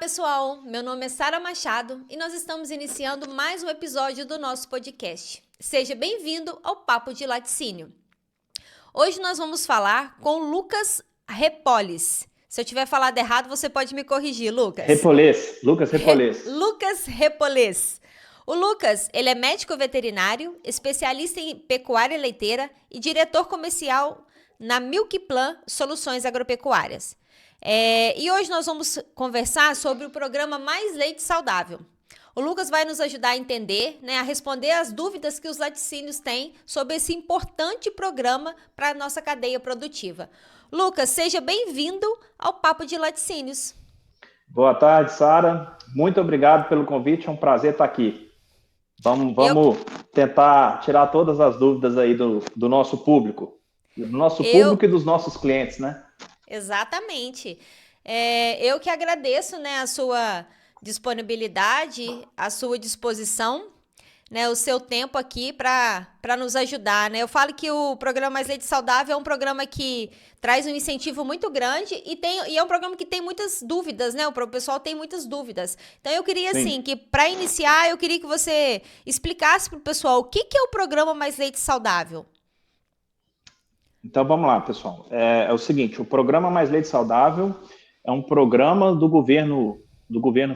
pessoal, meu nome é Sara Machado e nós estamos iniciando mais um episódio do nosso podcast. Seja bem-vindo ao Papo de Laticínio. Hoje nós vamos falar com Lucas Repoles. Se eu tiver falado errado, você pode me corrigir, Lucas. Lucas Repoles. Lucas Repoles. O Lucas, ele é médico veterinário, especialista em pecuária leiteira e diretor comercial na Milkplan Soluções Agropecuárias. E hoje nós vamos conversar sobre o programa Mais Leite Saudável. O Lucas vai nos ajudar a entender, a responder as dúvidas que os laticínios têm sobre esse importante programa para a nossa cadeia produtiva. Lucas, seja bem-vindo ao Papo de Laticínios. Boa tarde, Sara. Muito obrigado pelo convite, é um prazer estar aqui. Vamos tentar tirar todas as dúvidas aí do nosso público. Do nosso público e dos nossos clientes, né? Exatamente. Eu que agradeço, a sua disponibilidade, a sua disposição, o seu tempo aqui para nos ajudar, Eu falo que o programa Mais Leite Saudável é um programa que traz um incentivo muito grande e é um programa que tem muitas dúvidas, O pessoal tem muitas dúvidas. Então eu queria, que para iniciar, eu queria que você explicasse para o pessoal o que é o programa Mais Leite Saudável. Então, vamos lá, pessoal. É o seguinte, o Programa Mais Leite Saudável é um programa do governo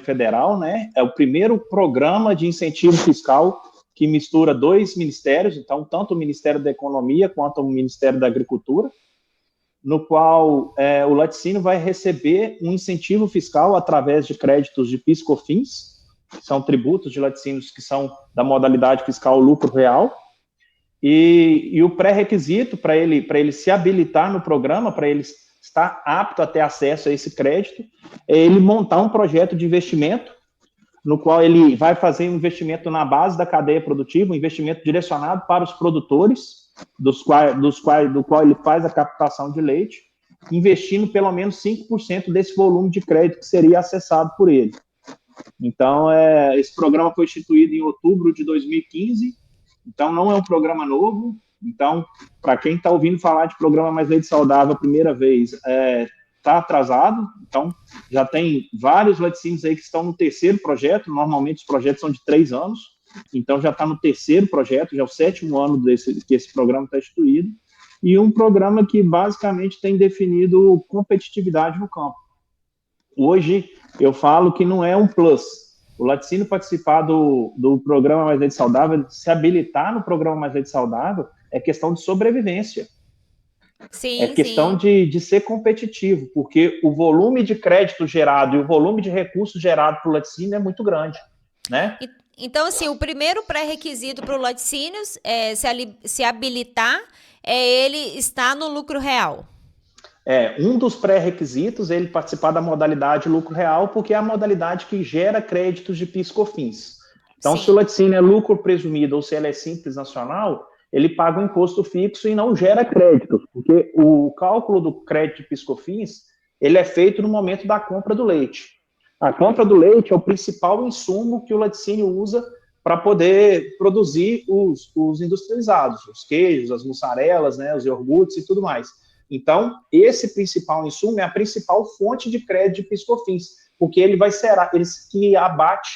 federal, É o primeiro programa de incentivo fiscal que mistura dois ministérios, então, tanto o Ministério da Economia quanto o Ministério da Agricultura, no qual o laticínio vai receber um incentivo fiscal através de créditos de PIS/COFINS, que são tributos de laticínios que são da modalidade fiscal lucro real. E o pré-requisito para ele se habilitar no programa, para ele estar apto a ter acesso a esse crédito, é ele montar um projeto de investimento, no qual ele vai fazer um investimento na base da cadeia produtiva, um investimento direcionado para os produtores, do qual ele faz a captação de leite, investindo pelo menos 5% desse volume de crédito que seria acessado por ele. Então, esse programa foi instituído em outubro de 2015, então, não é um programa novo. Então, para quem está ouvindo falar de programa Mais Leite Saudável a primeira vez, está atrasado. Então, já tem vários laticínios aí que estão no terceiro projeto. Normalmente, os projetos são de 3 anos. Então, já está no terceiro projeto, já é o 7º ano que esse programa está instituído. E um programa que, basicamente, tem definido competitividade no campo. Hoje, eu falo que não é um plus. O laticínio participar do programa Mais Leite Saudável, se habilitar no programa Mais Leite Saudável, é questão de sobrevivência. Sim, é questão de ser competitivo, porque o volume de crédito gerado e o volume de recursos gerado para o laticínio é muito grande, Então, assim, o primeiro pré-requisito para o laticínio se habilitar é ele estar no lucro real. Um dos pré-requisitos é ele participar da modalidade lucro real, porque é a modalidade que gera créditos de PIS/COFINS. Então, se o laticínio é lucro presumido ou se ele é simples nacional, ele paga um imposto fixo e não gera créditos, porque o cálculo do crédito de PIS/COFINS, ele é feito no momento da compra do leite. A compra do leite é o principal insumo que o laticínio usa para poder produzir os industrializados, os queijos, as mussarelas, os iogurtes e tudo mais. Então, esse principal insumo é a principal fonte de crédito de PIS/COFINS, porque ele vai ser esse que abate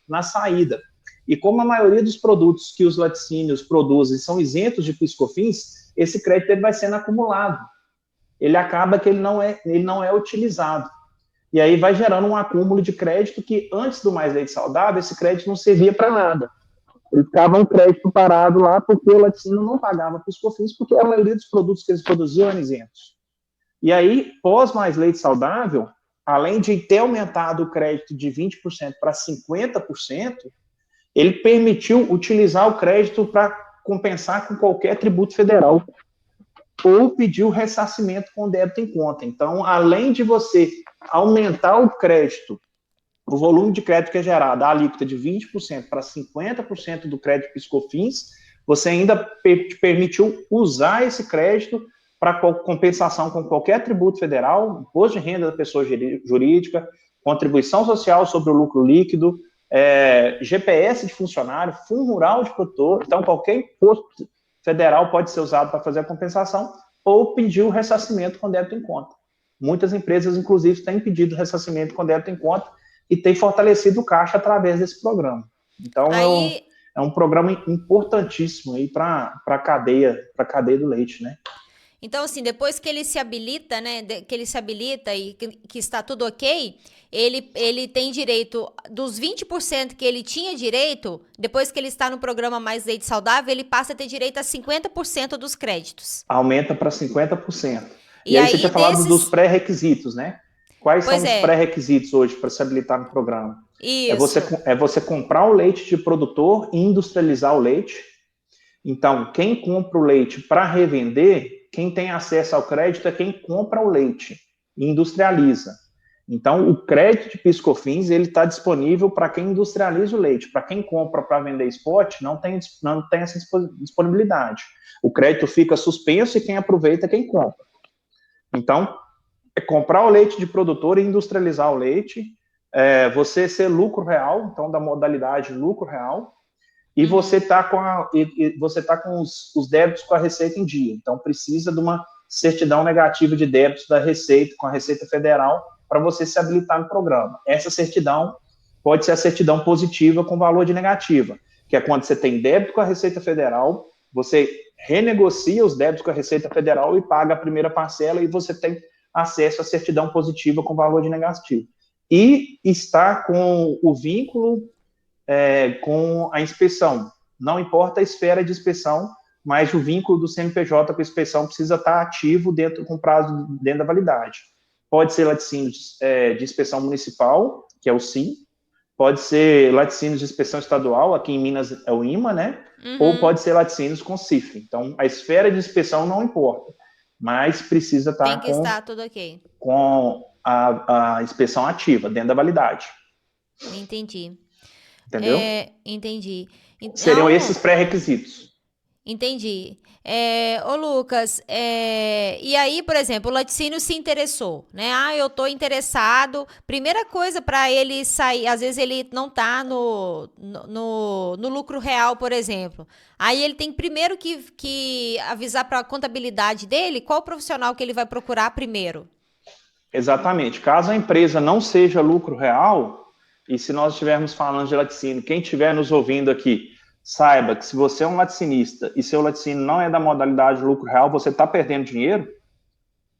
na saída. E como a maioria dos produtos que os laticínios produzem são isentos de PIS/COFINS, esse crédito ele vai sendo acumulado. Ele acaba que ele não é utilizado. E aí vai gerando um acúmulo de crédito que, antes do Mais Leite Saudável, esse crédito não servia para nada. Ele ficava um crédito parado lá porque o laticínio não pagava PIS/COFINS, porque a maioria dos produtos que eles produziam eram isentos. E aí, pós Mais Leite Saudável, além de ter aumentado o crédito de 20% para 50%, ele permitiu utilizar o crédito para compensar com qualquer tributo federal ou pedir o ressarcimento com débito em conta. Então, além de você aumentar o crédito, o volume de crédito que é gerado, a alíquota de 20% para 50% do crédito PIS/COFINS, você ainda permitiu usar esse crédito para compensação com qualquer tributo federal, imposto de renda da pessoa jurídica, contribuição social sobre o lucro líquido, GPS de funcionário, fundo rural de produtor. Então, qualquer imposto federal pode ser usado para fazer a compensação ou pedir o ressarcimento com débito em conta. Muitas empresas, inclusive, têm pedido ressarcimento com débito em conta e tem fortalecido o caixa através desse programa. Então, é um programa importantíssimo aí para a cadeia do leite, né? Então, assim, depois que ele se habilita, né, que ele se habilita e que está tudo ok, ele tem direito dos 20% que ele tinha direito, depois que ele está no programa Mais Leite Saudável, ele passa a ter direito a 50% dos créditos. Aumenta para 50%. E aí você tinha falado dos pré-requisitos, né? Quais são os pré-requisitos hoje para se habilitar no programa? Isso. É você comprar o leite de produtor e industrializar o leite. Então, quem compra o leite para revender, quem tem acesso ao crédito é quem compra o leite e industrializa. Então, o crédito de PIS/COFINS ele está disponível para quem industrializa o leite. Para quem compra para vender spot, não tem essa disponibilidade. O crédito fica suspenso e quem aproveita é quem compra. Então, é comprar o leite de produtor e industrializar o leite, você ser lucro real, então da modalidade lucro real, e você está com os débitos com a Receita em dia. Então, precisa de uma certidão negativa de débitos da Receita, com a Receita Federal, para você se habilitar no programa. Essa certidão pode ser a certidão positiva com valor de negativa, que é quando você tem débito com a Receita Federal, você renegocia os débitos com a Receita Federal e paga a primeira parcela e você tem acesso à certidão positiva com valor de negativo. E está com o vínculo com a inspeção. Não importa a esfera de inspeção, mas o vínculo do CNPJ com a inspeção precisa estar ativo com prazo dentro da validade. Pode ser laticínio de inspeção municipal, que é o SIM, pode ser laticínios de inspeção estadual, aqui em Minas é o IMA, né? Ou pode ser laticínios com CIF. Então, a esfera de inspeção não importa, mas precisa estar estar tudo ok. Com a inspeção ativa, dentro da validade. Entendi. Entendeu? Entendi. Então, seriam esses pré-requisitos. Entendi. Ô Lucas, e aí, por exemplo, o laticínio se interessou, né? Eu tô interessado. Primeira coisa para ele sair, às vezes ele não tá no lucro real, por exemplo. Aí ele tem primeiro que avisar para a contabilidade dele qual profissional que ele vai procurar primeiro. Exatamente. Caso a empresa não seja lucro real, e se nós estivermos falando de laticínio, quem estiver nos ouvindo aqui, saiba que se você é um laticinista e seu laticínio não é da modalidade lucro real, você está perdendo dinheiro.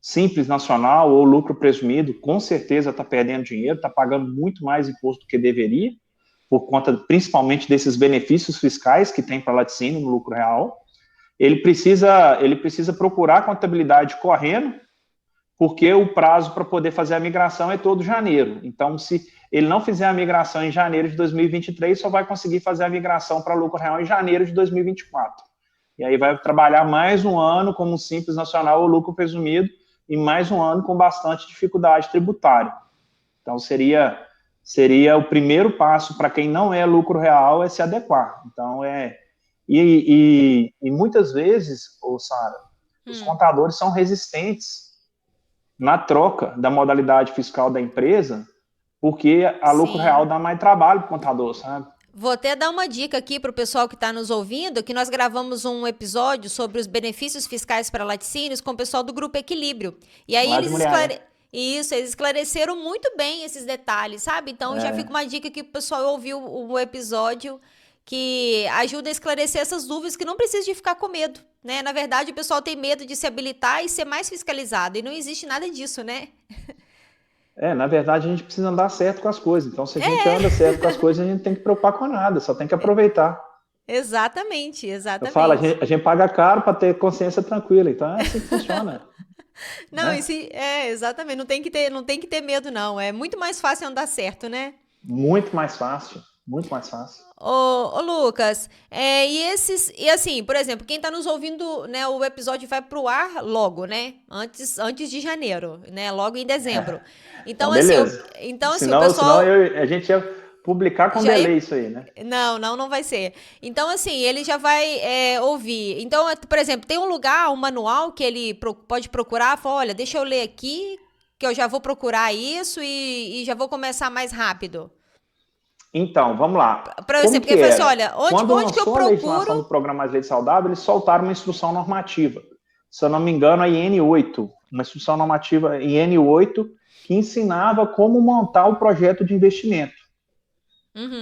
Simples Nacional ou lucro presumido, com certeza está perdendo dinheiro, está pagando muito mais imposto do que deveria, por conta principalmente desses benefícios fiscais que tem para laticínio no lucro real. Ele precisa procurar a contabilidade correndo, porque o prazo para poder fazer a migração é todo janeiro. Então, se ele não fizer a migração em janeiro de 2023, só vai conseguir fazer a migração para lucro real em janeiro de 2024. E aí vai trabalhar mais um ano como Simples Nacional ou lucro presumido e mais um ano com bastante dificuldade tributária. Então, seria o primeiro passo para quem não é lucro real é se adequar. Então, E muitas vezes, Sara, os contadores são resistentes na troca da modalidade fiscal da empresa, porque a lucro real dá mais trabalho para o contador, sabe? Vou até dar uma dica aqui para o pessoal que está nos ouvindo, que nós gravamos um episódio sobre os benefícios fiscais para laticínios com o pessoal do Grupo Equilíbrio. E aí eles esclareceram muito bem esses detalhes, sabe? Então já fica uma dica aqui para o pessoal ouvir o episódio, que ajuda a esclarecer essas dúvidas, que não precisa de ficar com medo, né? Na verdade, o pessoal tem medo de se habilitar e ser mais fiscalizado, e não existe nada disso, né? Na verdade, a gente precisa andar certo com as coisas. Então, se a gente anda certo com as coisas, a gente tem que preocupar com nada, só tem que aproveitar. Exatamente. Eu falo, a gente paga caro para ter consciência tranquila, então é assim que funciona. Não, né? Exatamente, não tem que ter medo, não. É muito mais fácil andar certo, né? Muito mais fácil. Muito mais fácil. Ô Lucas, e assim, por exemplo, quem tá nos ouvindo, né, o episódio vai pro ar logo, né, antes de janeiro, né, logo em dezembro. Então beleza. O pessoal... a gente ia publicar com delay isso aí, né? Não vai ser. Então, assim, ele já vai ouvir. Então, por exemplo, tem um lugar, um manual que ele pode procurar, fala, olha, deixa eu ler aqui, que eu já vou procurar isso e já vou começar mais rápido. Então, vamos lá. Para você, porque assim, olha, onde que eu procuro... a legislação do Programa Mais Leite Saudável, eles soltaram uma instrução normativa. Se eu não me engano, a IN8, uma instrução normativa IN8, que ensinava como montar o projeto de investimento,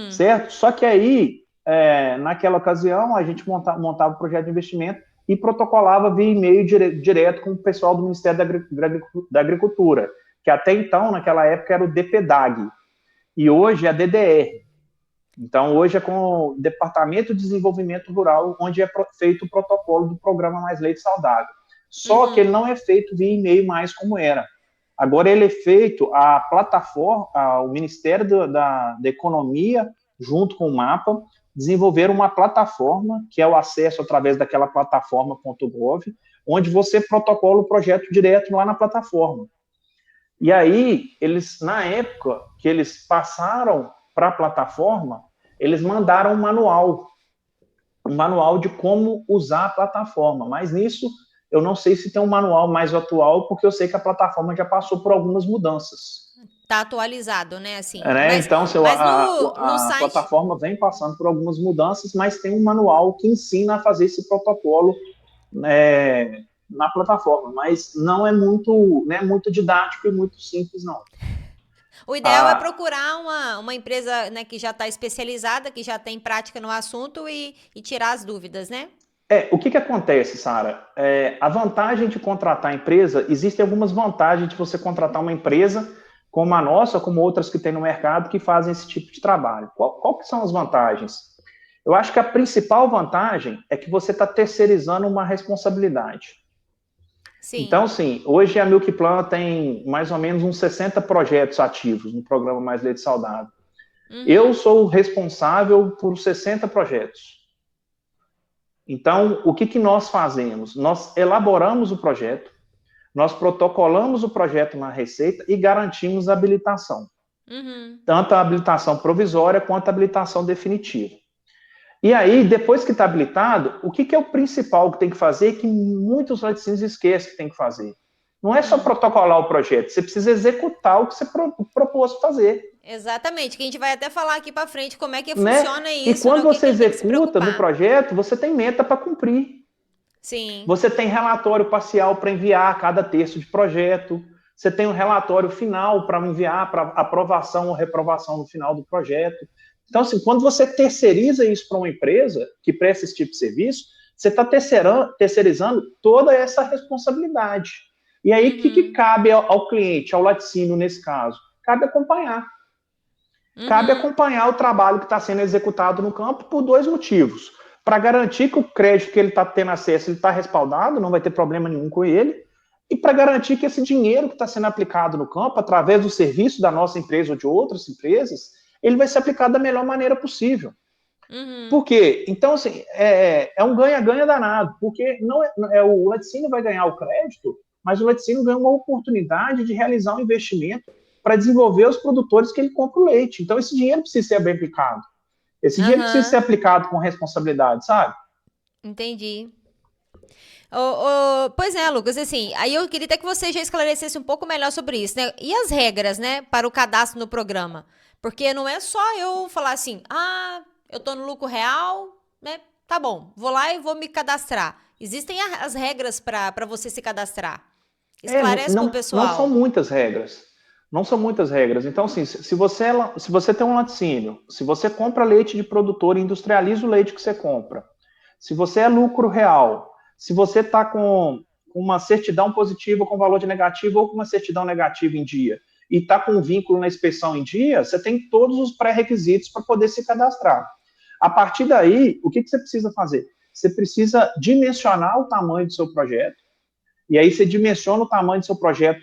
certo? Só que aí, naquela ocasião, a gente montava o projeto de investimento e protocolava via e-mail direto com o pessoal do Ministério da Agricultura, que até então, naquela época, era o DPDAG, e hoje é a DDR. Então, hoje é com o Departamento de Desenvolvimento Rural, onde é feito o protocolo do Programa Mais Leite Saudável. Só que ele não é feito via e-mail mais como era. Agora ele é feito, a plataforma, o Ministério da Economia, junto com o MAPA, desenvolveram uma plataforma, que é o acesso através daquela plataforma.gov, onde você protocola o projeto direto lá na plataforma. E aí, eles, na época que eles passaram para a plataforma, eles mandaram um manual de como usar a plataforma, mas nisso eu não sei se tem um manual mais atual, porque eu sei que a plataforma já passou por algumas mudanças. Tá atualizado, né? Assim. Então, no site... plataforma vem passando por algumas mudanças, mas tem um manual que ensina a fazer esse protocolo na plataforma, mas não é muito didático e muito simples, não. O ideal é procurar uma empresa, né, que já está especializada, que já tem prática no assunto e tirar as dúvidas, né? O que acontece, Sara? A vantagem de contratar a empresa, existem algumas vantagens de você contratar uma empresa como a nossa, como outras que tem no mercado, que fazem esse tipo de trabalho. Qual que são as vantagens? Eu acho que a principal vantagem é que você está terceirizando uma responsabilidade. Sim. Então, sim, hoje a Milk Plan tem mais ou menos uns 60 projetos ativos no programa Mais Leite Saudável. Eu sou o responsável por 60 projetos. Então, o que nós fazemos? Nós elaboramos o projeto, nós protocolamos o projeto na Receita e garantimos a habilitação. Tanto a habilitação provisória quanto a habilitação definitiva. E aí, depois que está habilitado, o que é o principal que tem que fazer, que muitos laticínios esquecem que tem que fazer? Não é só protocolar o projeto, você precisa executar o que você propôs fazer. Exatamente, que a gente vai até falar aqui para frente como é que funciona isso. E quando você executa no projeto, você tem meta para cumprir. Sim. Você tem relatório parcial para enviar a cada terço de projeto, você tem um relatório final para enviar para aprovação ou reprovação no final do projeto. Então, assim, quando você terceiriza isso para uma empresa que presta esse tipo de serviço, você está terceirizando toda essa responsabilidade. E aí, o que cabe ao cliente, ao laticínio nesse caso? Cabe acompanhar. Cabe acompanhar o trabalho que está sendo executado no campo por dois motivos. Para garantir que o crédito que ele está tendo acesso, ele está respaldado, não vai ter problema nenhum com ele, e para garantir que esse dinheiro que está sendo aplicado no campo, através do serviço da nossa empresa ou de outras empresas, ele vai ser aplicado da melhor maneira possível. Por quê? Então, assim, é um ganha-ganha danado, porque o laticínio vai ganhar o crédito, mas o laticínio ganha uma oportunidade de realizar um investimento para desenvolver os produtores que ele compra o leite. Então, esse dinheiro precisa ser bem aplicado. Esse dinheiro precisa ser aplicado com responsabilidade, sabe? Entendi. Pois é, Lucas, assim, aí eu queria até que você já esclarecesse um pouco melhor sobre isso, né? E as regras, né, para o cadastro no programa? Porque não é só eu falar assim, eu tô no lucro real, né? Tá bom, vou lá e vou me cadastrar. Existem as regras para você se cadastrar. Esclarece para o pessoal. Não são muitas regras. Não são muitas regras. Então, assim, se você tem um laticínio, se você compra leite de produtor e industrializa o leite que você compra, se você é lucro real, se você está com uma certidão positiva com valor de negativo ou com uma certidão negativa em dia, e está com um vínculo na inspeção em dia, você tem todos os pré-requisitos para poder se cadastrar. A partir daí, o que você precisa fazer? Você precisa dimensionar o tamanho do seu projeto, e aí você dimensiona o tamanho do seu projeto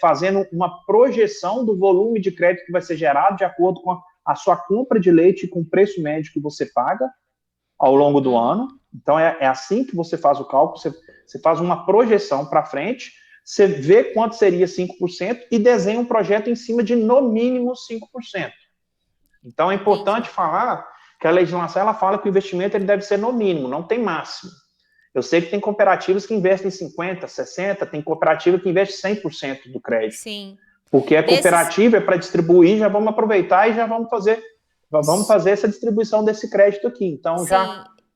fazendo uma projeção do volume de crédito que vai ser gerado de acordo com a sua compra de leite e com o preço médio que você paga ao longo do ano. Então, é assim que você faz o cálculo, você faz uma projeção para frente, você vê quanto seria 5% e desenha um projeto em cima de, no mínimo, 5%. Então, é importante falar que a legislação ela fala que o investimento ele deve ser no mínimo, não tem máximo. Eu sei que tem cooperativas que investem 50%, 60%, tem cooperativa que investe 100% do crédito. Sim. Porque a cooperativa é para distribuir, já vamos aproveitar e já vamos fazer essa distribuição desse crédito aqui. Então, Sim.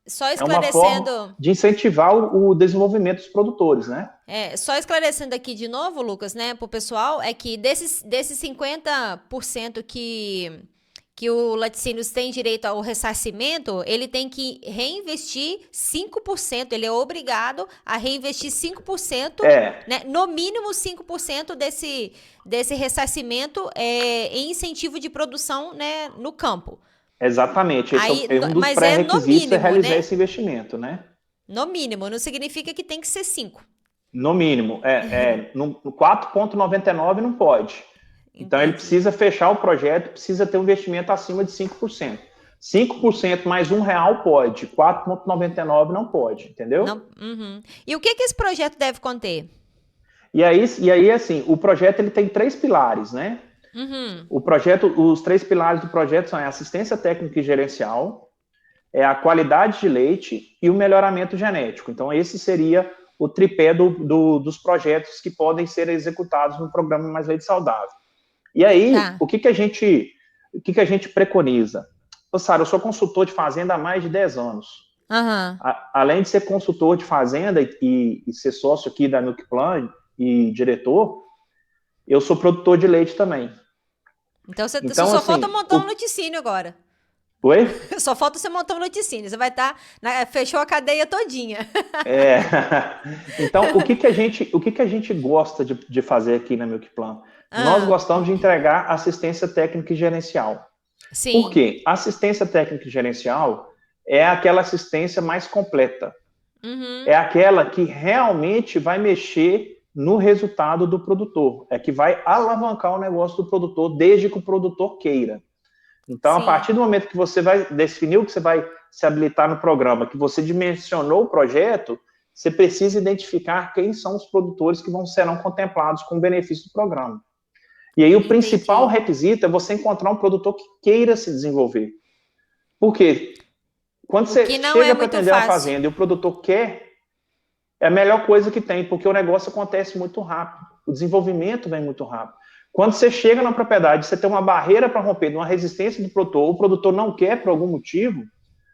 Só É uma forma esclarecendo, de incentivar o desenvolvimento dos produtores, né? só esclarecendo aqui de novo, Lucas, né, pro pessoal, é que desses 50% que o laticínios tem direito ao ressarcimento, ele tem que reinvestir 5%. Ele é obrigado a reinvestir 5%, É, né, no mínimo 5% desse ressarcimento em incentivo de produção, né, no campo. exatamente. Esse Aí, é um dos mas é no pré-requisitos é mínimo, realizar né? esse investimento, né? No mínimo, não significa que tem que ser 5. No mínimo. No 4,99 não pode. Então, ele Entendi. precisa fechar o projeto, precisa ter um investimento acima de 5%. 5% mais R$ 1 pode, 4,99 não pode, entendeu? Não, uhum. E o que esse projeto deve conter? E aí, assim, o projeto ele tem 3 pilares, né? Uhum. Os 3 pilares do projeto são a assistência técnica e gerencial, a qualidade de leite e o melhoramento genético. Então, esse seria o tripé dos projetos que podem ser executados no programa Mais Leite Saudável. E aí, Tá. o que que a gente preconiza? Ô, Sara, eu sou consultor de fazenda há mais de 10 anos. Aham. Além de ser consultor de fazenda e ser sócio aqui da Milk Plan e diretor, eu sou produtor de leite também. Então, você Então, só falta assim, montar um laticínio agora. oi? Só falta você montar um laticínio. Você vai estar. Fechou a cadeia todinha. É... Então, o que que a gente gosta de fazer aqui na Milk Plan? Nós Ah, gostamos de entregar assistência técnica e gerencial. Por sim. quê? Assistência técnica e gerencial é aquela assistência mais completa. Uhum. É aquela que realmente vai mexer no resultado do produtor. É que vai alavancar o negócio do produtor desde que o produtor queira. Então, a Sim. partir do momento que você vai definir o que você vai se habilitar no programa, que você dimensionou o projeto, você precisa identificar quem são os produtores que serão contemplados com o benefício do programa. E aí, o principal Entendi. requisito é você encontrar um produtor que queira se desenvolver. Por quê? Quando O que você não é chega para muito atender uma fácil. fazenda e o produtor quer, é a melhor coisa que tem, porque o negócio acontece muito rápido. O desenvolvimento vem muito rápido. Quando você chega na propriedade, você tem uma barreira para romper, uma resistência do produtor, o produtor não quer por algum motivo,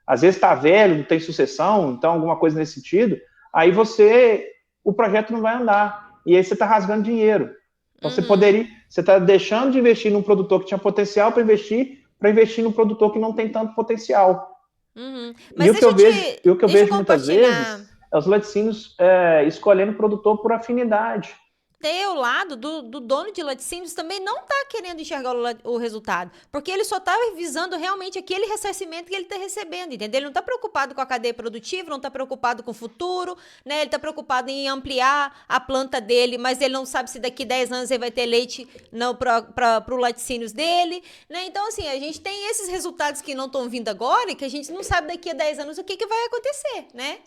às vezes está velho, não tem sucessão, então alguma coisa nesse sentido, aí o projeto não vai andar. E aí você está rasgando dinheiro. Então Uhum. você está deixando de investir num produtor que tinha potencial para investir num produtor que não tem tanto potencial. Uhum. E Mas o que eu deixa eu vejo muitas vezes compartilhar. é os laticínios escolhendo o produtor por afinidade. Ter o lado do dono de laticínios também não está querendo enxergar o resultado, porque ele só está visando realmente aquele ressarcimento que ele está recebendo, entendeu? Ele não está preocupado com a cadeia produtiva, não está preocupado com o futuro, né? Ele está preocupado em ampliar a planta dele, mas ele não sabe se daqui 10 anos ele vai ter leite para o laticínios dele, né? Então, assim, a gente tem esses resultados que não estão vindo agora e que a gente não sabe daqui a 10 anos o que vai acontecer, né?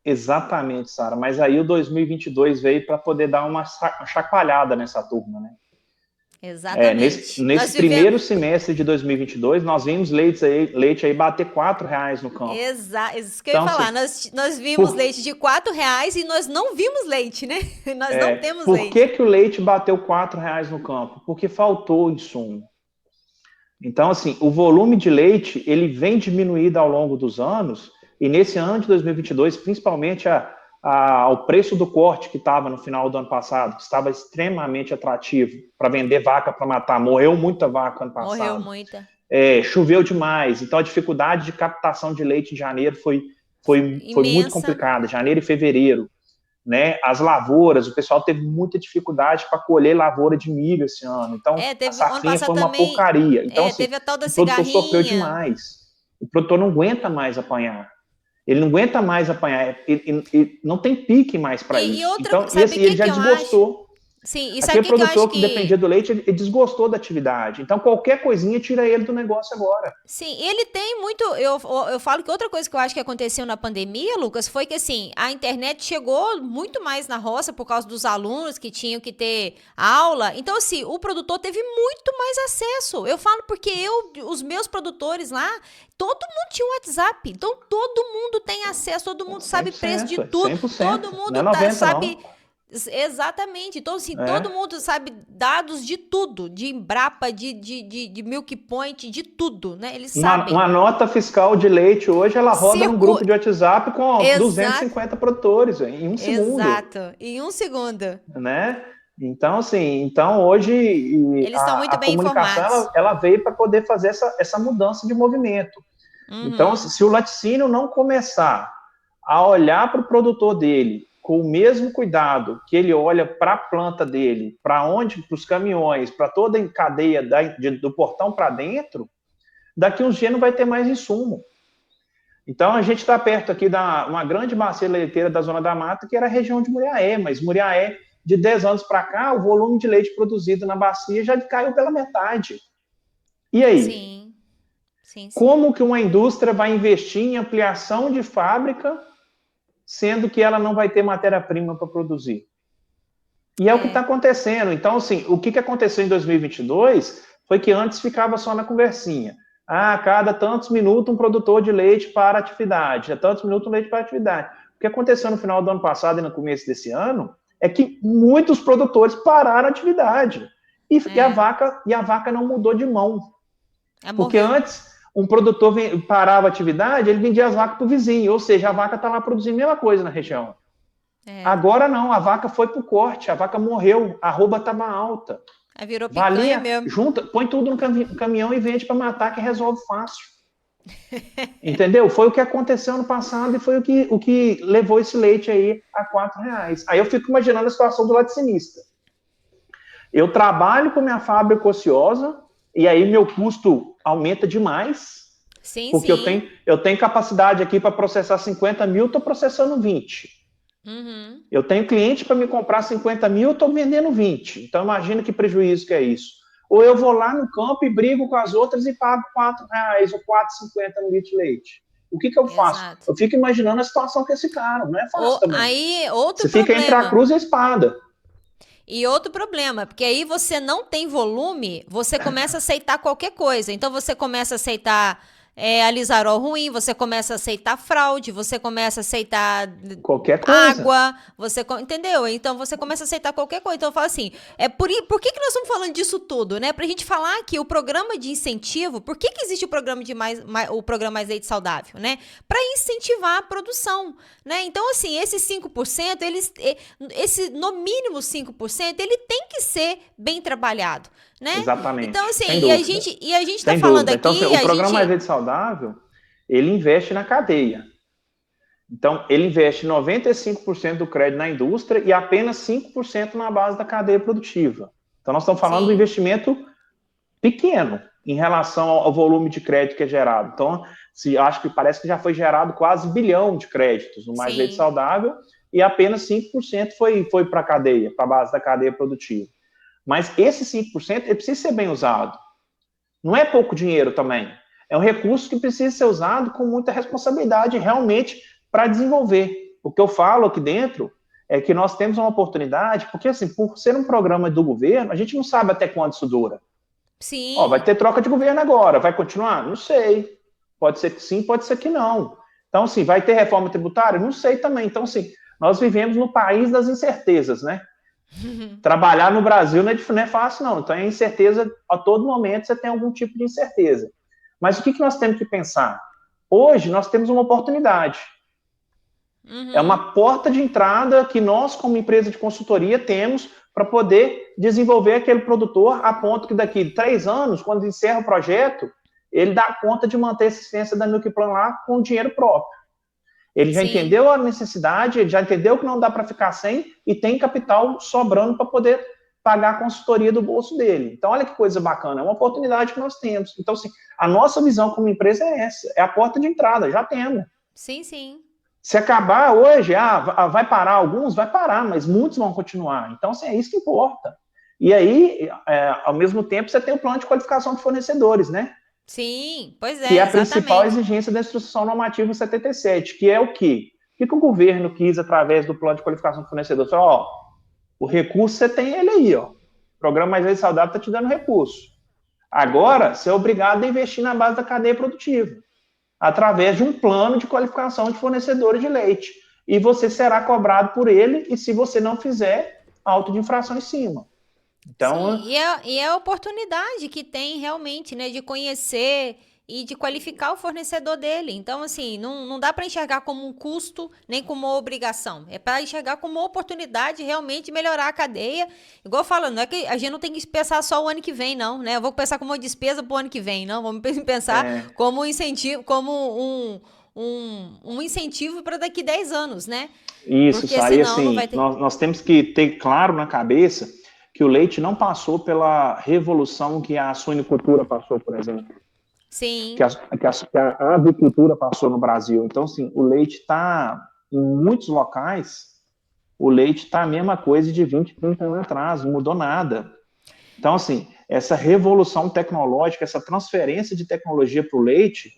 Exatamente, Sara. Mas aí o 2022 veio para poder dar uma chacoalhada nessa turma, né? Nesse, Exatamente. nesse Nós vivemos. primeiro semestre de 2022, nós vimos leite aí bater R$ 4 no campo. Isso que eu ia Então, falar. assim, Nós vimos por, leite de R$ 4 e nós não vimos leite, né? Nós não temos por que, leite. que o leite bateu R$ 4 no campo? Porque faltou insumo. Então, assim, o volume de leite, ele vem diminuído ao longo dos anos, e nesse ano de 2022, principalmente ao preço do corte que estava no final do ano passado, que estava extremamente atrativo para vender vaca para matar, morreu muita vaca ano Morreu passado, muita. choveu demais, então a dificuldade de captação de leite em janeiro foi muito Imensa. complicada, janeiro e fevereiro, né? As lavouras, o pessoal teve muita dificuldade para colher lavoura de milho esse ano. Então, a Teve, ano safrinha passado foi uma também, porcaria. Então, assim, teve a tal da o produtor sofreu cigarrinha. demais. O produtor não aguenta mais apanhar. Ele não aguenta mais apanhar. Ele não tem pique mais para E isso. outra, Então, e sabe o assim, ele que já que eu acho? desgostou. Sim, e sabe o Aquele que que eu acho produtor que que dependia do leite, ele desgostou da atividade. Então, qualquer coisinha tira ele do negócio agora. sim, ele tem muito. Eu falo que outra coisa que eu acho que aconteceu na pandemia, Lucas, foi que assim, a internet chegou muito mais na roça por causa dos alunos que tinham que ter aula. Então, assim, o produtor teve muito mais acesso. Eu falo porque os meus produtores lá, todo mundo tinha um WhatsApp. Então, todo mundo tem acesso, todo mundo sabe preço de 100%, tudo, todo 100%. Não é mundo 90, sabe. não. Exatamente. Então, assim, todo mundo sabe dados de tudo, de Embrapa, de Milk Point, de tudo, né? Eles sabem. Uma nota fiscal de leite hoje, ela roda num grupo de WhatsApp com 250 produtores, em um segundo. Exato, em um segundo. Né? Então, assim, hoje Eles estão muito a bem comunicação informados. ela veio para poder fazer essa mudança de movimento. Então, se o laticínio não começar a olhar para o produtor dele com o mesmo cuidado que ele olha para a planta dele, para os caminhões, para toda a cadeia do portão para dentro, daqui uns dias não vai ter mais insumo. Então, a gente está perto aqui uma grande bacia leiteira da Zona da Mata, que era a região de Muriaé, mas Muriaé, de 10 anos para cá, o volume de leite produzido na bacia já caiu pela metade. E aí? Sim. Como que uma indústria vai investir em ampliação de fábrica, sendo que ela não vai ter matéria-prima para produzir? E é o que está acontecendo. Então, assim, o que aconteceu em 2022 foi que antes ficava só na conversinha. A cada tantos minutos um produtor de leite para atividade, a tantos minutos um leite para atividade. O que aconteceu no final do ano passado e no começo desse ano é que muitos produtores pararam a atividade. E a vaca não mudou de mão. Porque antes, um produtor parava a atividade, ele vendia as vacas para o vizinho, ou seja, a vaca está lá produzindo a mesma coisa na região. Agora não, a vaca foi para o corte, a vaca morreu, a arroba estava alta. Aí virou picanha mesmo. Junta, põe tudo no caminhão e vende para matar, que resolve fácil. Entendeu? Foi o que aconteceu no passado e foi o que levou esse leite aí a R$4. Aí eu fico imaginando a situação do laticinista. Eu trabalho com minha fábrica ociosa e aí meu custo aumenta demais. Sim, porque eu tenho capacidade aqui para processar 50 mil, estou processando 20. Eu tenho cliente para me comprar 50 mil, estou vendendo 20. Então, imagina que prejuízo que é isso. Ou eu vou lá no campo e brigo com as outras e pago R$4 ou R$4,50 no litro de leite. O que eu faço? Exato. Eu fico imaginando a situação que esse cara, não é fácil também. Aí, outro Você fica entre a cruz e a espada. E outro problema, porque aí você não tem volume, você começa a aceitar qualquer coisa. Então, você começa a aceitar alizarol ruim, você começa a aceitar fraude, você começa a aceitar qualquer coisa. Água, entendeu? Então você começa a aceitar qualquer coisa. Então eu falo assim, por que nós estamos falando disso tudo, né? Pra gente falar que o programa de incentivo, por que existe o programa o programa Mais Leite Saudável, né? Pra incentivar a produção, né? Então assim, esses 5%, esse no mínimo 5%, ele tem que ser bem trabalhado, né? Exatamente. Então assim, e a gente tá falando aqui, então, assim, o programa Mais Leite Saudável, ele investe na cadeia. Então, ele investe 95% do crédito na indústria e apenas 5% na base da cadeia produtiva. Então, nós estamos falando de um investimento pequeno em relação ao volume de crédito que é gerado. Então, acho que parece que já foi gerado quase 1 bilhão de créditos no Mais Leite Saudável e apenas 5% foi para a cadeia, para a base da cadeia produtiva. Mas esse 5% ele precisa ser bem usado. Não é pouco dinheiro também. É um recurso que precisa ser usado com muita responsabilidade realmente para desenvolver. O que eu falo aqui dentro é que nós temos uma oportunidade, porque assim, por ser um programa do governo, a gente não sabe até quando isso dura. Sim. Vai ter troca de governo agora, vai continuar? Não sei. Pode ser que sim, pode ser que não. Então, assim, vai ter reforma tributária? Não sei também. Então, assim, nós vivemos no país das incertezas, né? Trabalhar no Brasil não é fácil, não. Então, é incerteza, a todo momento você tem algum tipo de incerteza. Mas o que nós temos que pensar? Hoje, nós temos uma oportunidade. É uma porta de entrada que nós, como empresa de consultoria, temos para poder desenvolver aquele produtor a ponto que daqui 3 anos, quando encerra o projeto, ele dá conta de manter a existência da Milk Plan lá com dinheiro próprio. Ele já entendeu a necessidade, ele já entendeu que não dá para ficar sem e tem capital sobrando para poder pagar a consultoria do bolso dele. Então, olha que coisa bacana, é uma oportunidade que nós temos. Então, assim, a nossa visão como empresa é essa, é a porta de entrada, já temos. Sim, sim. Se acabar hoje, vai parar alguns? Vai parar, mas muitos vão continuar. Então, assim, é isso que importa. E aí, ao mesmo tempo, você tem o plano de qualificação de fornecedores, né? Sim, pois é, que é a principal exigência da Instrução Normativa 77, que é o quê? O que o governo quis através do plano de qualificação de fornecedor? Falou, o recurso você tem ele aí, ó. O Programa Mais Leite Saudável está te dando recurso. Agora, você é obrigado a investir na base da cadeia produtiva, através de um plano de qualificação de fornecedores de leite. e você será cobrado por ele, e se você não fizer, auto de infração em cima. Então, sim, e é a oportunidade que tem realmente, né, de conhecer e de qualificar o fornecedor dele. Então, assim, não dá para enxergar como um custo, nem como uma obrigação. É para enxergar como uma oportunidade realmente de melhorar a cadeia. Igual eu falo, não é que a gente não tem que pensar só o ano que vem, não, né? Eu vou pensar como uma despesa para o ano que vem, não. Vamos pensar como um incentivo, como um incentivo para daqui 10 anos, né? isso Porque aí, senão não assim, vai ter. nós temos que ter claro na cabeça que o leite não passou pela revolução que a suinicultura passou, por exemplo, Sim. que a avicultura passou no Brasil. Então, assim, o leite está, em muitos locais, o leite está a mesma coisa de 20, 30 anos atrás, não mudou nada. Então, assim, essa revolução tecnológica, essa transferência de tecnologia para o leite,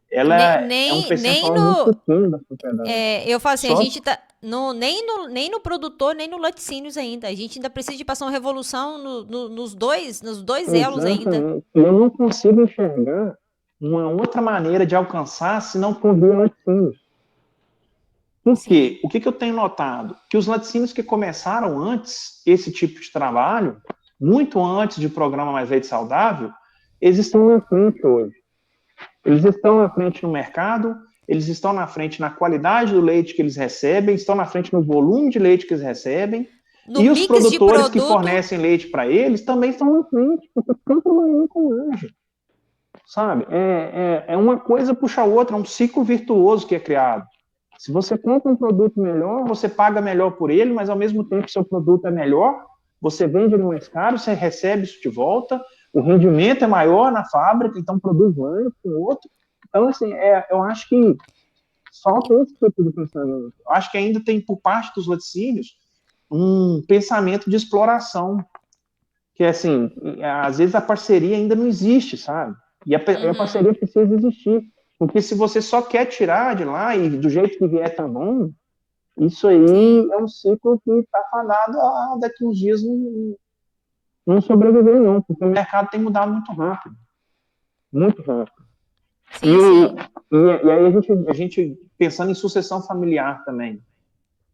ela é um Nem percentual muito no. pequeno da sociedade. Eu falo assim, a Só gente tá. Nem no produtor, nem no laticínios ainda. A gente ainda precisa de passar uma revolução nos dois elos ainda. exatamente. E eu não consigo enxergar uma outra maneira de alcançar se não for via laticínios. Por Sim. quê? O que eu tenho notado? Que os laticínios que começaram antes esse tipo de trabalho, muito antes de programa Mais Leite Saudável, eles estão na frente hoje. Eles estão na frente no mercado, eles estão na frente na qualidade do leite que eles recebem, estão na frente no volume de leite que eles recebem, No e os mix de produtores que produto. fornecem leite para eles também estão na frente, porque estão trabalhando com margem. Sabe? É uma coisa puxa a outra, é um ciclo virtuoso que é criado. Se você compra um produto melhor, você paga melhor por ele, mas ao mesmo tempo que seu produto é melhor, você vende ele mais caro, você recebe isso de volta, o rendimento é maior na fábrica, então produz mais que o outro. Então, assim, eu acho que falta esse tipo de pensamento. Eu acho que ainda tem, por parte dos laticínios, um pensamento de exploração, que é assim, às vezes a parceria ainda não existe, sabe? E a parceria precisa existir. Porque se você só quer tirar de lá e do jeito que vier tá bom, isso aí Sim. é um ciclo que está fadado a daqui uns dias não sobreviver, não, porque o mercado tem mudado muito rápido. Muito rápido. Sim, sim. E aí a gente, pensando em sucessão familiar também.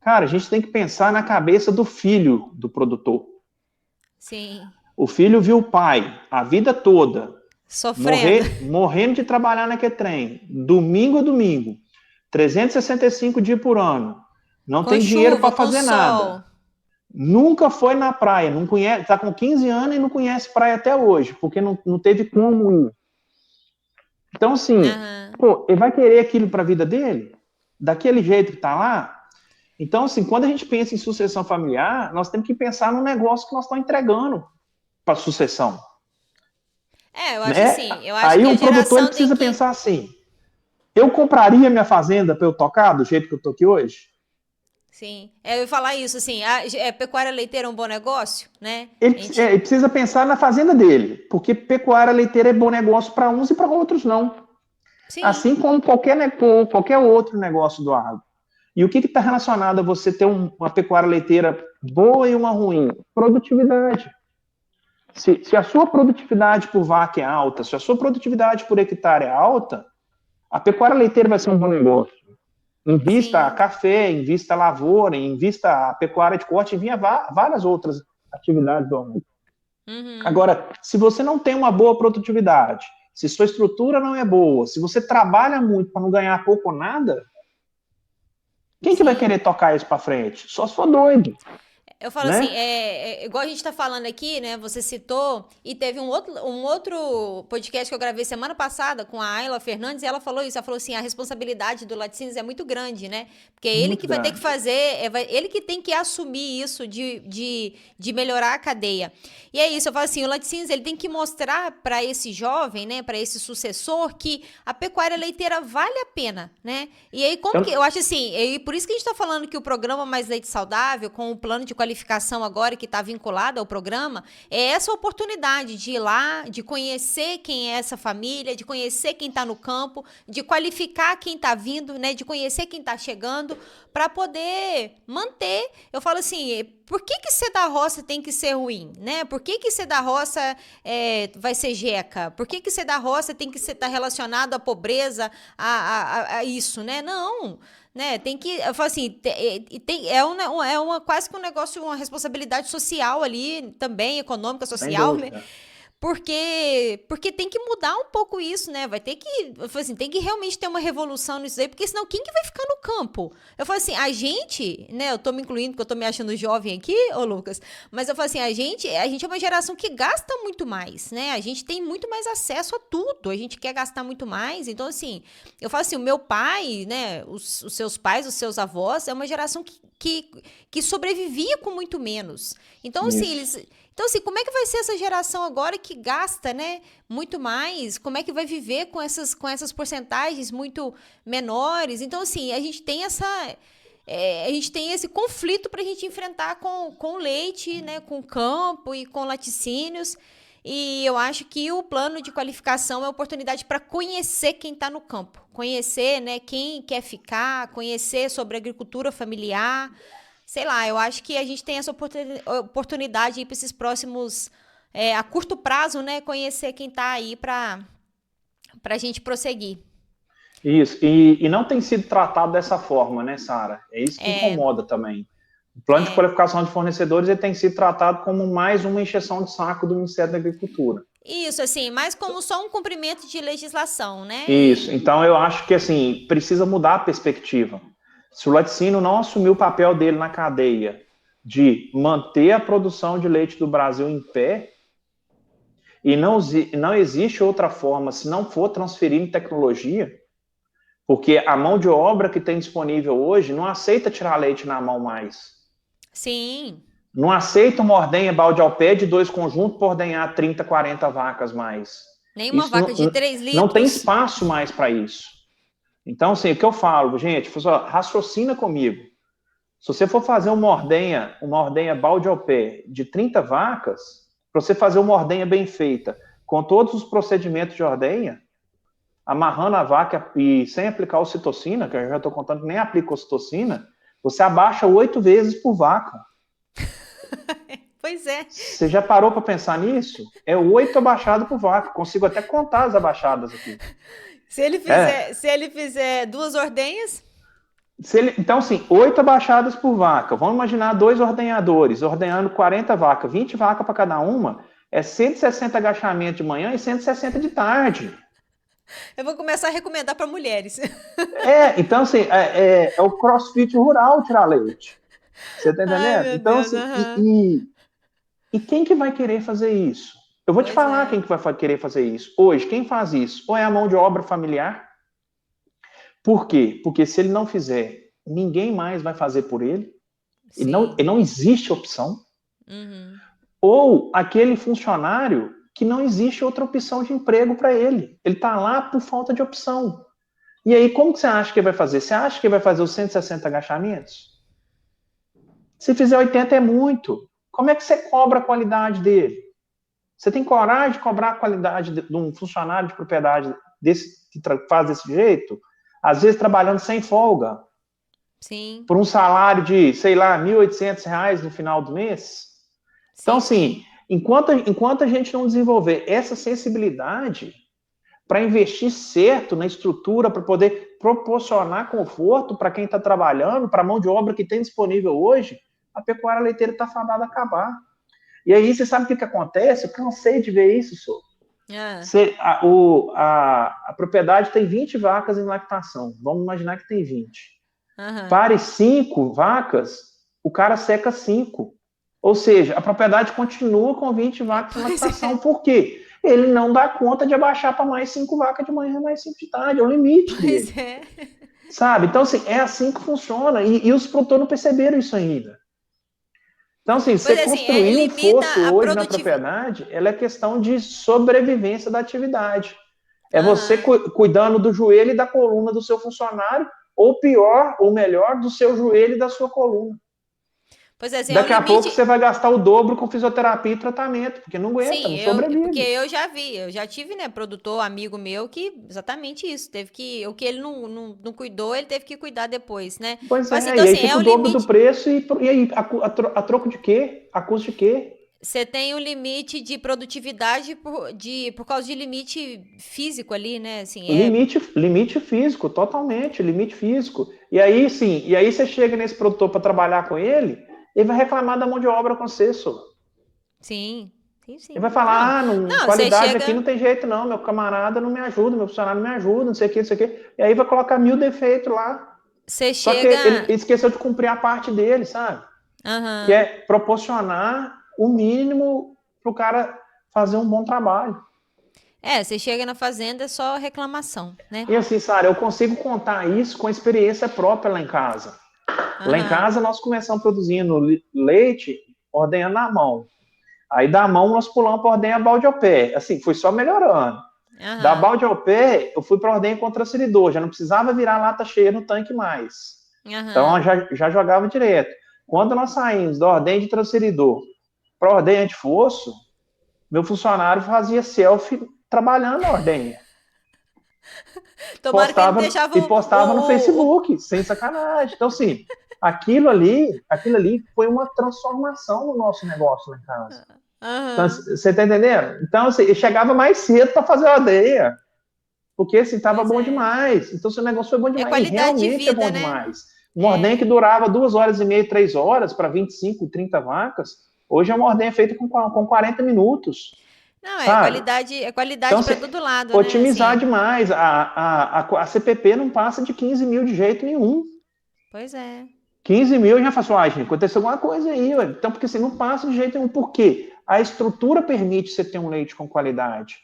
Cara, a gente tem que pensar na cabeça do filho do produtor. Sim. O filho viu o pai a vida toda Sofrendo. morrendo de trabalhar naquele trem, domingo a domingo, 365 dias por ano, não Com tem dinheiro chuva, para com fazer sol. nada. Nunca foi na praia, não conhece, está com 15 anos e não conhece praia até hoje, porque não teve como ir. Então, assim, Aham. pô, ele vai querer aquilo para a vida dele? Daquele jeito que está lá? Então, assim, quando a gente pensa em sucessão familiar, nós temos que pensar no negócio que nós estamos entregando para a sucessão. Eu acho Né? assim, eu acho Aí que a o produtor ele geração tem precisa que. pensar assim: eu compraria minha fazenda para eu tocar do jeito que eu tô aqui hoje? Sim. Eu ia falar isso, assim, pecuária leiteira é um bom negócio, né? A Ele gente. precisa pensar na fazenda dele, porque pecuária leiteira é bom negócio para uns e para outros não. Sim. Assim como qualquer outro negócio do agro. E o que está relacionado a você ter uma pecuária leiteira boa e uma ruim? Produtividade. Se a sua produtividade por vaca é alta, se a sua produtividade por hectare é alta, a pecuária leiteira vai ser um bom negócio. Invista a Sim. café, invista a lavoura, invista a pecuária de corte, vinha várias outras atividades do agro. Uhum. Agora, se você não tem uma boa produtividade, se sua estrutura não é boa, se você trabalha muito para não ganhar pouco ou nada, quem que vai Sim. querer tocar isso para frente? Só se for doido, Eu falo assim, né? igual a gente tá falando aqui, né? Você citou, e teve um outro podcast que eu gravei semana passada com a Ayla Fernandes, e ela falou isso. Ela falou assim: a responsabilidade do laticínios é muito grande, né? Porque é ele Muito que vai ter que grande. fazer, ele que tem que assumir isso de melhorar a cadeia. E é isso, eu falo assim: o laticínios ele tem que mostrar para esse jovem, né? Para esse sucessor, que a pecuária leiteira vale a pena, né? E aí, como que. Eu Eu, acho assim, e por isso que a gente tá falando que o programa Mais Leite Saudável, com o plano de qualificação agora que está vinculado ao programa, é essa oportunidade de ir lá, de conhecer quem é essa família, de conhecer quem está no campo, de qualificar quem está vindo, né, de conhecer quem está chegando, para poder manter. Eu falo assim, por que ser da roça tem que ser ruim, né? Por que ser da roça vai ser jeca? Por que ser da roça tem que estar relacionado à pobreza, a isso, né? Não, né? Tem que, eu falo assim, quase que um negócio, uma responsabilidade social ali também, econômica, Sem social, né? dúvida. Porque tem que mudar um pouco isso, né? Vai ter que, eu falo assim, tem que realmente ter uma revolução nisso aí, porque senão quem que vai ficar no campo? Eu falo assim, a gente, né? Eu tô me incluindo porque eu tô me achando jovem aqui, ô Lucas, mas eu falo assim, a gente é uma geração que gasta muito mais, né? A gente tem muito mais acesso a tudo, a gente quer gastar muito mais, então assim, eu falo assim, o meu pai, né? Os seus pais, os seus avós, é uma geração que sobrevivia com muito menos. Então, assim, Isso. Então, assim, como é que vai ser essa geração agora que gasta, né, muito mais? Como é que vai viver com essas porcentagens muito menores? Então, assim, a gente tem esse conflito para a gente enfrentar com o leite, né, com o campo e com laticínios. E eu acho que o plano de qualificação é a oportunidade para conhecer quem está no campo, conhecer, né, quem quer ficar, conhecer sobre agricultura familiar. Sei lá, eu acho que a gente tem essa oportunidade para esses próximos, a curto prazo, né, conhecer quem está aí para a gente prosseguir. Isso, e não tem sido tratado dessa forma, né, Sara? É isso que incomoda também. O plano de qualificação de fornecedores ele tem sido tratado como mais uma encheção de saco do Ministério da Agricultura. Isso, assim, mais como só um cumprimento de legislação, né? Isso, então eu acho que, assim, precisa mudar a perspectiva. Se o laticínio não assumir o papel dele na cadeia de manter a produção de leite do Brasil em pé, e não existe outra forma, se não for transferindo tecnologia, porque a mão de obra que tem disponível hoje não aceita tirar leite na mão mais. Sim. Não aceita uma ordenha balde ao pé de 2 conjuntos por ordenhar 30, 40 vacas mais. Nem uma vaca de 3 litros. Não tem espaço mais para isso. Então, assim, o que eu falo, gente, raciocina comigo. Se você for fazer uma ordenha balde ao pé de 30 vacas, para você fazer uma ordenha bem feita, com todos os procedimentos de ordenha, amarrando a vaca e sem aplicar ocitocina, que eu já estou contando que nem aplica ocitocina, você abaixa 8 vezes por vaca. Pois é. Você já parou para pensar nisso? É 8 abaixadas por vaca. Consigo até contar as abaixadas aqui. Se ele fizer 2 ordenhas... Então, assim, 8 abaixadas por vaca. Vamos imaginar 2 ordenhadores, ordenhando 40 vacas, 20 vacas para cada uma, é 160 agachamentos de manhã e 160 de tarde. Eu vou começar a recomendar para mulheres. Então, assim, é o crossfit rural tirar leite. Você tá entendendo? Ai, então, Deus, assim, e quem que vai querer fazer isso? Eu vou te falar quem que vai querer fazer isso. Hoje, quem faz isso? Ou é a mão de obra familiar? Por quê? Porque se ele não fizer, ninguém mais vai fazer por ele. E não existe opção. Uhum. Ou aquele funcionário que não existe outra opção de emprego para ele. Ele está lá por falta de opção. E aí, como que você acha que ele vai fazer? Você acha que ele vai fazer os 160 agachamentos? Se fizer 80 é muito. Como é que você cobra a qualidade dele? Você tem coragem de cobrar a qualidade de um funcionário de propriedade que faz desse jeito? Às vezes trabalhando sem folga. Sim. Por um salário de, sei lá, R$1.800 no final do mês. Então, assim, enquanto a gente não desenvolver essa sensibilidade para investir certo na estrutura, para poder proporcionar conforto para quem está trabalhando, para a mão de obra que tem disponível hoje, a pecuária leiteira está fadada a acabar. E aí, você sabe o que acontece? Eu cansei de ver isso, senhor. A propriedade tem 20 vacas em lactação. Vamos imaginar que tem 20. Pare 5 vacas, o cara seca 5. Ou seja, a propriedade continua com 20 vacas em lactação. Por quê? Ele não dá conta de abaixar para mais 5 vacas de manhã, mais 5 de tarde. É o limite dele. Sabe? Então, assim, é assim que funciona. E os produtores não perceberam isso ainda. Então, assim, você construir um fosso hoje na propriedade, ela é questão de sobrevivência da atividade. É você cuidando do joelho e da coluna do seu funcionário, ou pior, ou melhor, do seu joelho e da sua coluna. Pois é, assim, Daqui a pouco limite... você vai gastar o dobro com fisioterapia e tratamento, porque não aguenta, Sim, não sobrevive. porque eu já vi, eu já tive, né, produtor, amigo meu, que exatamente isso, teve que, o que ele não cuidou, ele teve que cuidar depois, né? Pois Fala assim, é, então e aí assim, é fica o o dobro do limite, preço, e aí, a troco de quê? A custo de quê? você tem um limite de produtividade por causa de limite físico ali, né, assim, Limite físico, totalmente, limite físico. E aí, sim, e aí você chega nesse produtor para trabalhar com ele vai reclamar da mão de obra com você, só. sim, sim, Ele vai sim, falar, ah, não, não, você qualidade aqui chega, não tem jeito não, meu camarada não me ajuda, meu funcionário não me ajuda, não sei o que, não sei o que. E aí vai colocar 1000 defeitos lá. você Só que ele chega, esqueceu de cumprir a parte dele, sabe? Que aham, é proporcionar o mínimo para o cara fazer um bom trabalho. você chega na fazenda é só reclamação, né? E assim, Sara, eu consigo contar isso com a experiência própria lá em casa. Lá em Aham, casa nós começamos produzindo leite ordenhando na mão. Aí da mão nós pulamos para ordenha balde ao pé. Assim, foi só melhorando. Da aham, balde ao pé, eu fui para ordenha com transferidor. Já não precisava virar lata cheia no tanque mais. Então aham. já jogava direto. Quando nós saímos da ordenha de transferidor para a ordenha de fosso, meu funcionário fazia selfie trabalhando na ordenha. Tomara que ele não deixava Postava no Facebook, sem sacanagem. Então, assim, aquilo ali foi uma transformação no nosso negócio lá em casa. Então, aham, você tá entendendo? Então, assim, eu chegava mais cedo para fazer a ordenha, porque assim, tava pois bom é. demais. Então, seu negócio foi bom É demais, e qualidade de realmente é bom vida, né? demais. Uma ordenha que É, durava 2 horas e meia, 3 horas, para 25, 30 vacas, hoje é uma ordenha feita com 40 minutos, não, sabe? é Então, qualidade assim, para todo lado, né? otimizar Assim, demais. A CPP não passa de 15 mil de jeito nenhum. pois é. 15 mil eu já faço, gente, aconteceu alguma coisa aí, ué. Então, porque assim, não passa de jeito nenhum. Por quê? A estrutura permite você ter um leite com qualidade.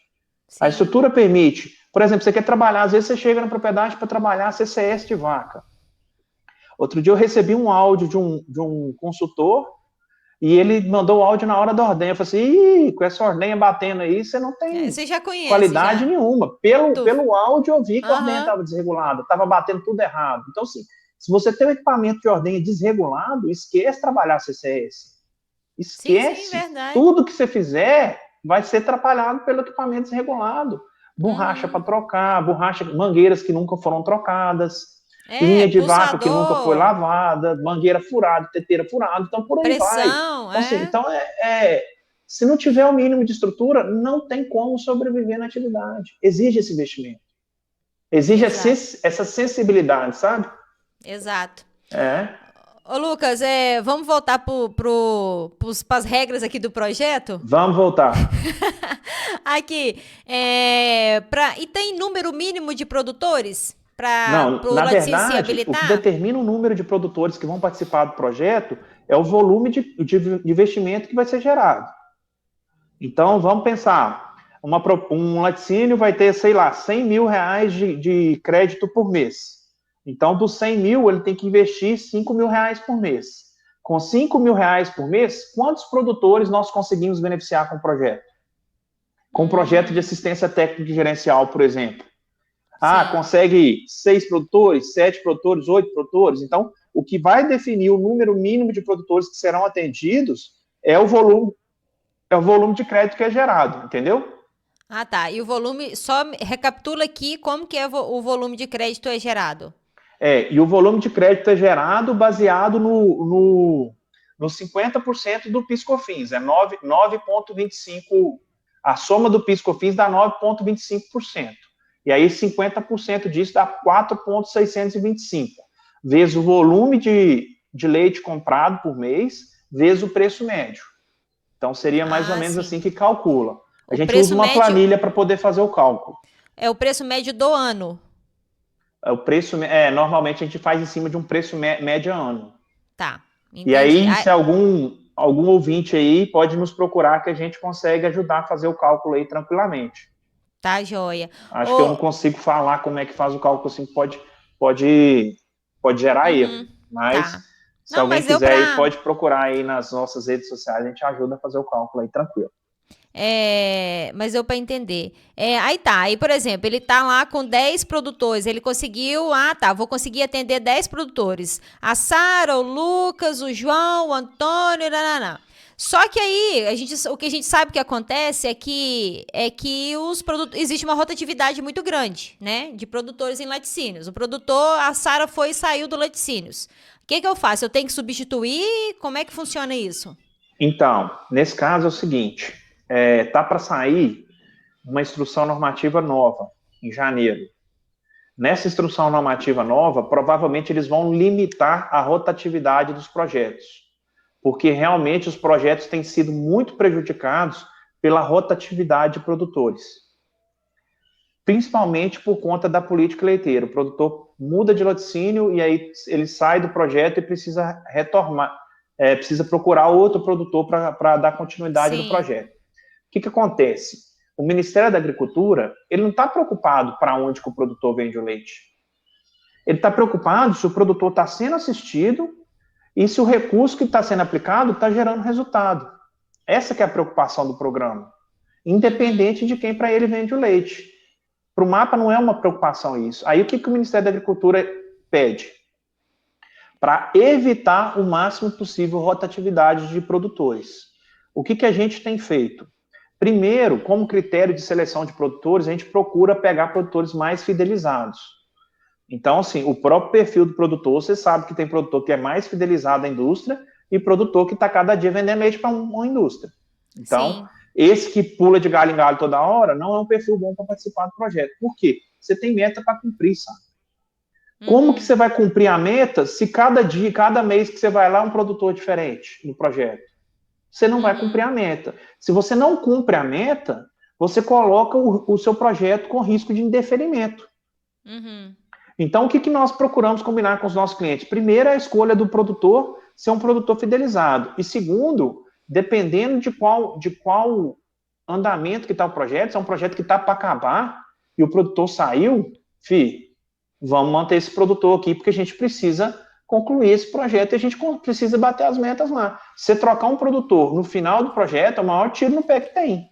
A Sim. estrutura permite. Por exemplo, você quer trabalhar, às vezes você chega na propriedade para trabalhar CCS de vaca. Outro dia eu recebi um áudio de um consultor e ele mandou o áudio na hora da ordenha. Eu falei assim, ih, com essa ordenha batendo aí, você não tem Você já conhece, qualidade já. nenhuma. Pelo, Tu. pelo áudio eu vi que a ordenha Aham. estava desregulada, estava batendo tudo errado. Então, assim, se você tem um equipamento de ordenha desregulado, esquece trabalhar CCS. Sim, sim, Esquece. verdade. Tudo que você fizer vai ser atrapalhado pelo equipamento desregulado. Borracha para Uhum. trocar, mangueiras que nunca foram trocadas, É, linha de vácuo que nunca foi pulsador, lavada, mangueira furada, teteira furada, então por aí vai. pressão, Então, assim, se não tiver o mínimo de estrutura, não tem como sobreviver na atividade. Exige esse investimento. Exige Exato, essa sensibilidade, sabe? exato. É. Ô, Lucas, vamos voltar para as regras aqui do projeto? Vamos voltar. Aqui, e tem número mínimo de produtores para Não, o na laticínio se verdade, o que habilitar? determina o número de produtores que vão participar do projeto é o volume de investimento que vai ser gerado. Então, vamos pensar, um laticínio vai ter, sei lá, 100 mil reais de crédito por mês. Então, dos 100 mil, ele tem que investir 5 mil reais por mês. Com 5 mil reais por mês, quantos produtores nós conseguimos beneficiar com o projeto? Com o projeto de Hum, assistência técnica e gerencial, por exemplo. Ah, sim. consegue 6 produtores, 7 produtores, 8 produtores. Então, o que vai definir o número mínimo de produtores que serão atendidos é o volume de crédito que é gerado, entendeu? Ah, tá. E o volume, só recapitula aqui como que o volume de crédito é gerado. E o volume de crédito é gerado baseado no 50% do PIS/COFINS, é 9,25%. A soma do PIS/COFINS dá 9,25%. E aí 50% disso dá 4,625, vezes o volume de leite comprado por mês, vezes o preço médio. Então seria mais ou Ah, menos sim. assim que calcula. A O gente usa preço uma médio planilha para poder fazer o cálculo. é o preço médio do ano. O preço, normalmente a gente faz em cima de um preço médio ano. Tá, E entendi. aí, se algum ouvinte aí pode nos procurar que a gente consegue ajudar a fazer o cálculo aí tranquilamente. Tá, joia. Acho que eu não Ô, consigo falar como é que faz o cálculo assim, pode gerar erro. uhum, Mas tá. se Não, alguém mas deu quiser aí, pra. pode procurar aí nas nossas redes sociais, a gente ajuda a fazer o cálculo aí tranquilo. Mas eu para entender. Aí tá, aí por exemplo, ele tá lá com 10 produtores, ele conseguiu, vou conseguir atender 10 produtores. A Sara, o Lucas, o João, o Antônio, nananã. Só que aí, o que a gente sabe que acontece é que existe uma rotatividade muito grande, né, de produtores em laticínios. O produtor, a Sara foi e saiu do laticínios. O que eu faço? Eu tenho que substituir? Como é que funciona isso? Então, nesse caso é o seguinte, tá para sair uma instrução normativa nova, em janeiro. Nessa instrução normativa nova, provavelmente eles vão limitar a rotatividade dos projetos, porque realmente os projetos têm sido muito prejudicados pela rotatividade de produtores, principalmente por conta da política leiteira. O produtor muda de laticínio e aí ele sai do projeto e precisa retornar, precisa procurar outro produtor para dar continuidade no projeto. O que acontece? O Ministério da Agricultura, ele não está preocupado para onde que o produtor vende o leite. Ele está preocupado se o produtor está sendo assistido e se o recurso que está sendo aplicado está gerando resultado. Essa que é a preocupação do programa, independente de quem para ele vende o leite. Para o MAPA não é uma preocupação isso. Aí o que o Ministério da Agricultura pede? Para evitar o máximo possível rotatividade de produtores. O que a gente tem feito? Primeiro, como critério de seleção de produtores, a gente procura pegar produtores mais fidelizados. Então, assim, o próprio perfil do produtor, você sabe que tem produtor que é mais fidelizado à indústria e produtor que está cada dia vendendo leite para uma indústria. Então, esse que pula de galho em galho toda hora não é um perfil bom para participar do projeto. Por quê? Você tem meta para cumprir, sabe? Como que você vai cumprir a meta se cada dia, cada mês que você vai lá é um produtor diferente no projeto? Você não vai cumprir a meta. Se você não cumpre a meta, você coloca o seu projeto com risco de indeferimento. Então, o que nós procuramos combinar com os nossos clientes? Primeiro, a escolha do produtor ser um produtor fidelizado. E segundo, dependendo de qual andamento que está o projeto, se é um projeto que está para acabar e o produtor saiu, vamos manter esse produtor aqui, porque a gente precisa concluir esse projeto e a gente precisa bater as metas lá. Se você trocar um produtor no final do projeto, é o maior tiro no pé que tem.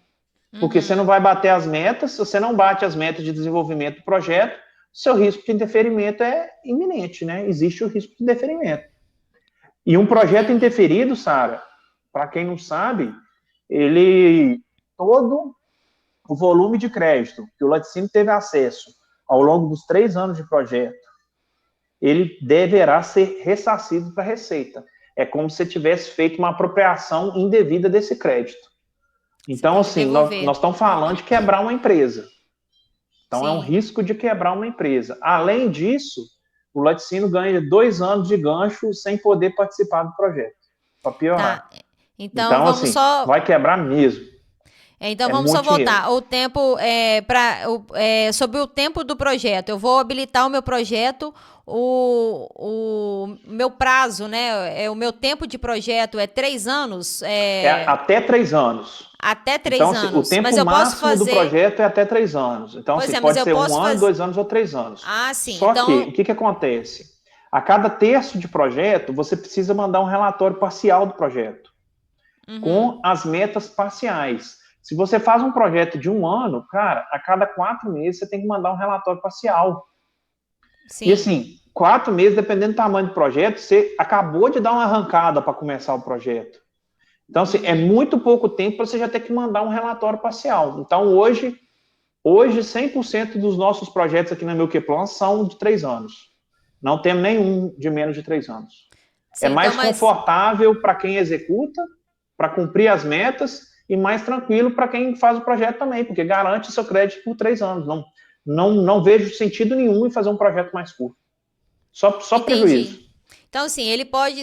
Porque você não vai bater as metas, se você não bate as metas de desenvolvimento do projeto, seu risco de indeferimento é iminente, né? Existe o risco de indeferimento. E um projeto indeferido, Sara, para quem não sabe, todo o volume de crédito que o laticínio teve acesso ao longo dos 3 anos de projeto, ele deverá ser ressarcido para a Receita. É como se tivesse feito uma apropriação indevida desse crédito. Então, assim, nós estamos falando de quebrar uma empresa. Então, é um risco de quebrar uma empresa. Além disso, o laticínio ganha 2 anos de gancho sem poder participar do projeto. Para piorar. Então vamos assim, só... vai quebrar mesmo. Então, vamos só voltar. Dinheiro. O tempo, sobre o tempo do projeto. Eu vou habilitar o meu projeto, o meu prazo, né? O meu tempo de projeto é 3 anos? Até 3 anos. Até 3 anos. Então, o tempo máximo do projeto é até 3 anos. Então, pode ser 1 ano, 2 anos ou 3 anos. Sim. Só que, o que acontece? A cada terço de projeto, você precisa mandar um relatório parcial do projeto. Com as metas parciais. Se você faz um projeto de 1 ano, cara, a cada 4 meses você tem que mandar um relatório parcial. E assim, 4 meses, dependendo do tamanho do projeto, você acabou de dar uma arrancada para começar o projeto. Então, assim, é muito pouco tempo para você já ter que mandar um relatório parcial. Então, hoje 100% dos nossos projetos aqui na Milkplan são de 3 anos. Não temos nenhum de menos de 3 anos. É mais confortável para quem executa, para cumprir as metas, e mais tranquilo para quem faz o projeto também, porque garante seu crédito por 3 anos. Não vejo sentido nenhum em fazer um projeto mais curto. Só prejuízo. Então, assim, ele pode,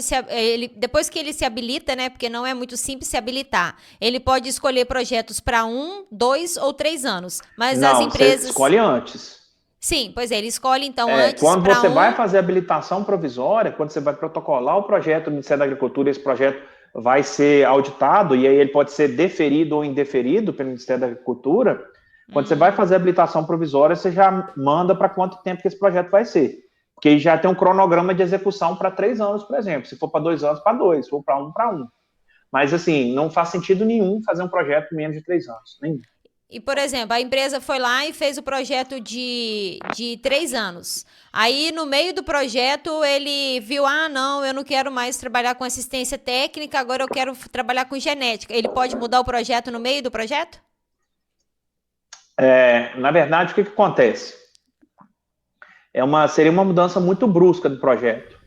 depois que ele se habilita, né, porque não é muito simples se habilitar, ele pode escolher projetos para 1, 2 ou 3 anos. Mas as empresas... Você escolhe antes. Sim, pois ele escolhe, então, antes. Quando você vai fazer habilitação provisória, quando você vai protocolar o projeto do Ministério da Agricultura, esse projeto vai ser auditado, e aí ele pode ser deferido ou indeferido pelo Ministério da Agricultura. Quando você vai fazer a habilitação provisória, você já manda para quanto tempo que esse projeto vai ser. Porque já tem um cronograma de execução para 3 anos, por exemplo. Se for para 2 anos, para 2. Se for para 1, para 1. Mas, assim, não faz sentido nenhum fazer um projeto em menos de 3 anos. Nenhum. E, por exemplo, a empresa foi lá e fez o projeto de 3 anos. Aí, no meio do projeto, ele viu, não, eu não quero mais trabalhar com assistência técnica, agora eu quero trabalhar com genética. Ele pode mudar o projeto no meio do projeto? Na verdade, o que acontece? Seria uma mudança muito brusca do projeto.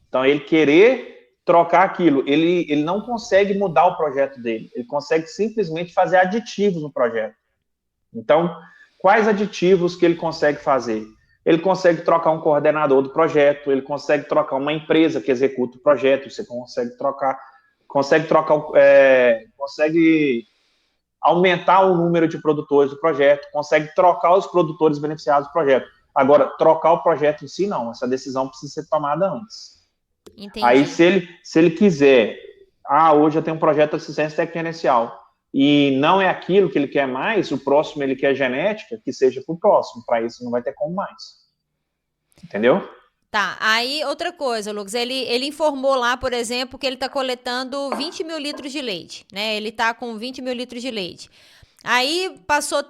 Então, ele querer trocar aquilo, ele não consegue mudar o projeto dele, ele consegue simplesmente fazer aditivos no projeto. Então, quais aditivos que ele consegue fazer? Ele consegue trocar um coordenador do projeto, ele consegue trocar uma empresa que executa o projeto, você consegue aumentar o número de produtores do projeto, consegue trocar os produtores beneficiados do projeto. Agora, trocar o projeto em si, não. Essa decisão precisa ser tomada antes. Entendi. Aí, se ele quiser, hoje eu tenho um projeto de assistência técnica gerencial, e não é aquilo que ele quer mais, o próximo ele quer genética, que seja para o próximo. Para isso, não vai ter como mais. Entendeu? Tá, aí outra coisa, Lucas, ele informou lá, por exemplo, que ele está coletando 20 mil litros de leite, né? Ele está com 20 mil litros de leite. Aí passou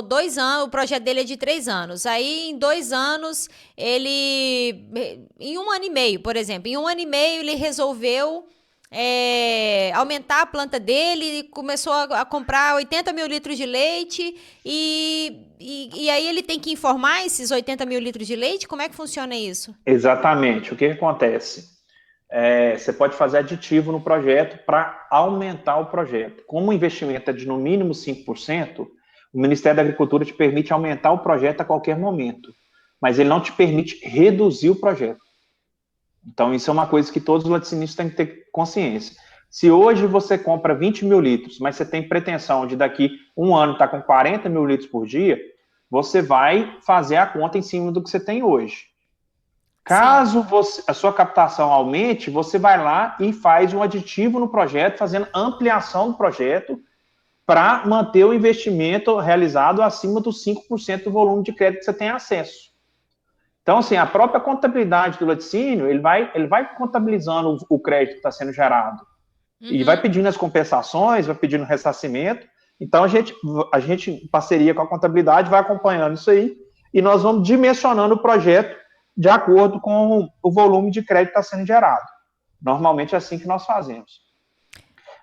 2 anos, o projeto dele é de 3 anos. Aí em 2 anos, em 1 ano e meio, por exemplo, em 1 ano e meio ele resolveu aumentar a planta dele e começou a comprar 80 mil litros de leite e aí ele tem que informar esses 80 mil litros de leite? Como é que funciona isso? Exatamente. O que acontece? Você pode fazer aditivo no projeto para aumentar o projeto. Como o investimento é de no mínimo 5%, o Ministério da Agricultura te permite aumentar o projeto a qualquer momento, mas ele não te permite reduzir o projeto. Então, isso é uma coisa que todos os laticínios têm que ter consciência. Se hoje você compra 20 mil litros, mas você tem pretensão de daqui 1 ano estar com 40 mil litros por dia, você vai fazer a conta em cima do que você tem hoje. Caso a sua captação aumente, você vai lá e faz um aditivo no projeto, fazendo ampliação do projeto para manter o investimento realizado acima dos 5% do volume de crédito que você tem acesso. Então, assim, a própria contabilidade do laticínio, ele vai contabilizando o crédito que está sendo gerado. Uhum. E vai pedindo as compensações, vai pedindo ressarcimento. Então, a gente, em parceria com a contabilidade, vai acompanhando isso aí e nós vamos dimensionando o projeto de acordo com o volume de crédito que está sendo gerado. Normalmente é assim que nós fazemos.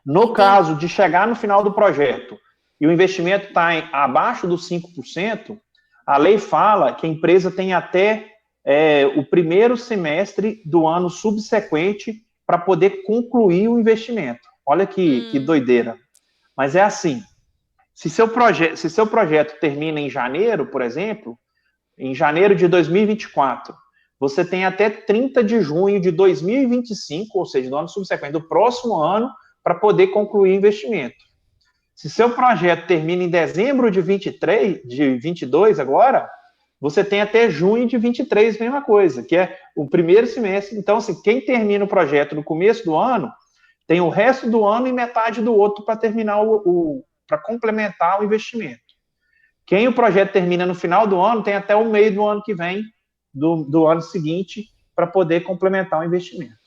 No caso de chegar no final do projeto e o investimento está abaixo dos 5%, a lei fala que a empresa tem até o primeiro semestre do ano subsequente para poder concluir o investimento. Olha que doideira. Mas é assim, se seu projeto termina em janeiro, por exemplo, em janeiro de 2024, você tem até 30 de junho de 2025, ou seja, do ano subsequente, do próximo ano, para poder concluir o investimento. Se seu projeto termina em dezembro de 22 agora, você tem até junho de 23, mesma coisa, que é o primeiro semestre. Então, assim, quem termina o projeto no começo do ano, tem o resto do ano e metade do outro para terminar para complementar o investimento. Quem o projeto termina no final do ano, tem até o meio do ano que vem, do ano seguinte, para poder complementar o investimento.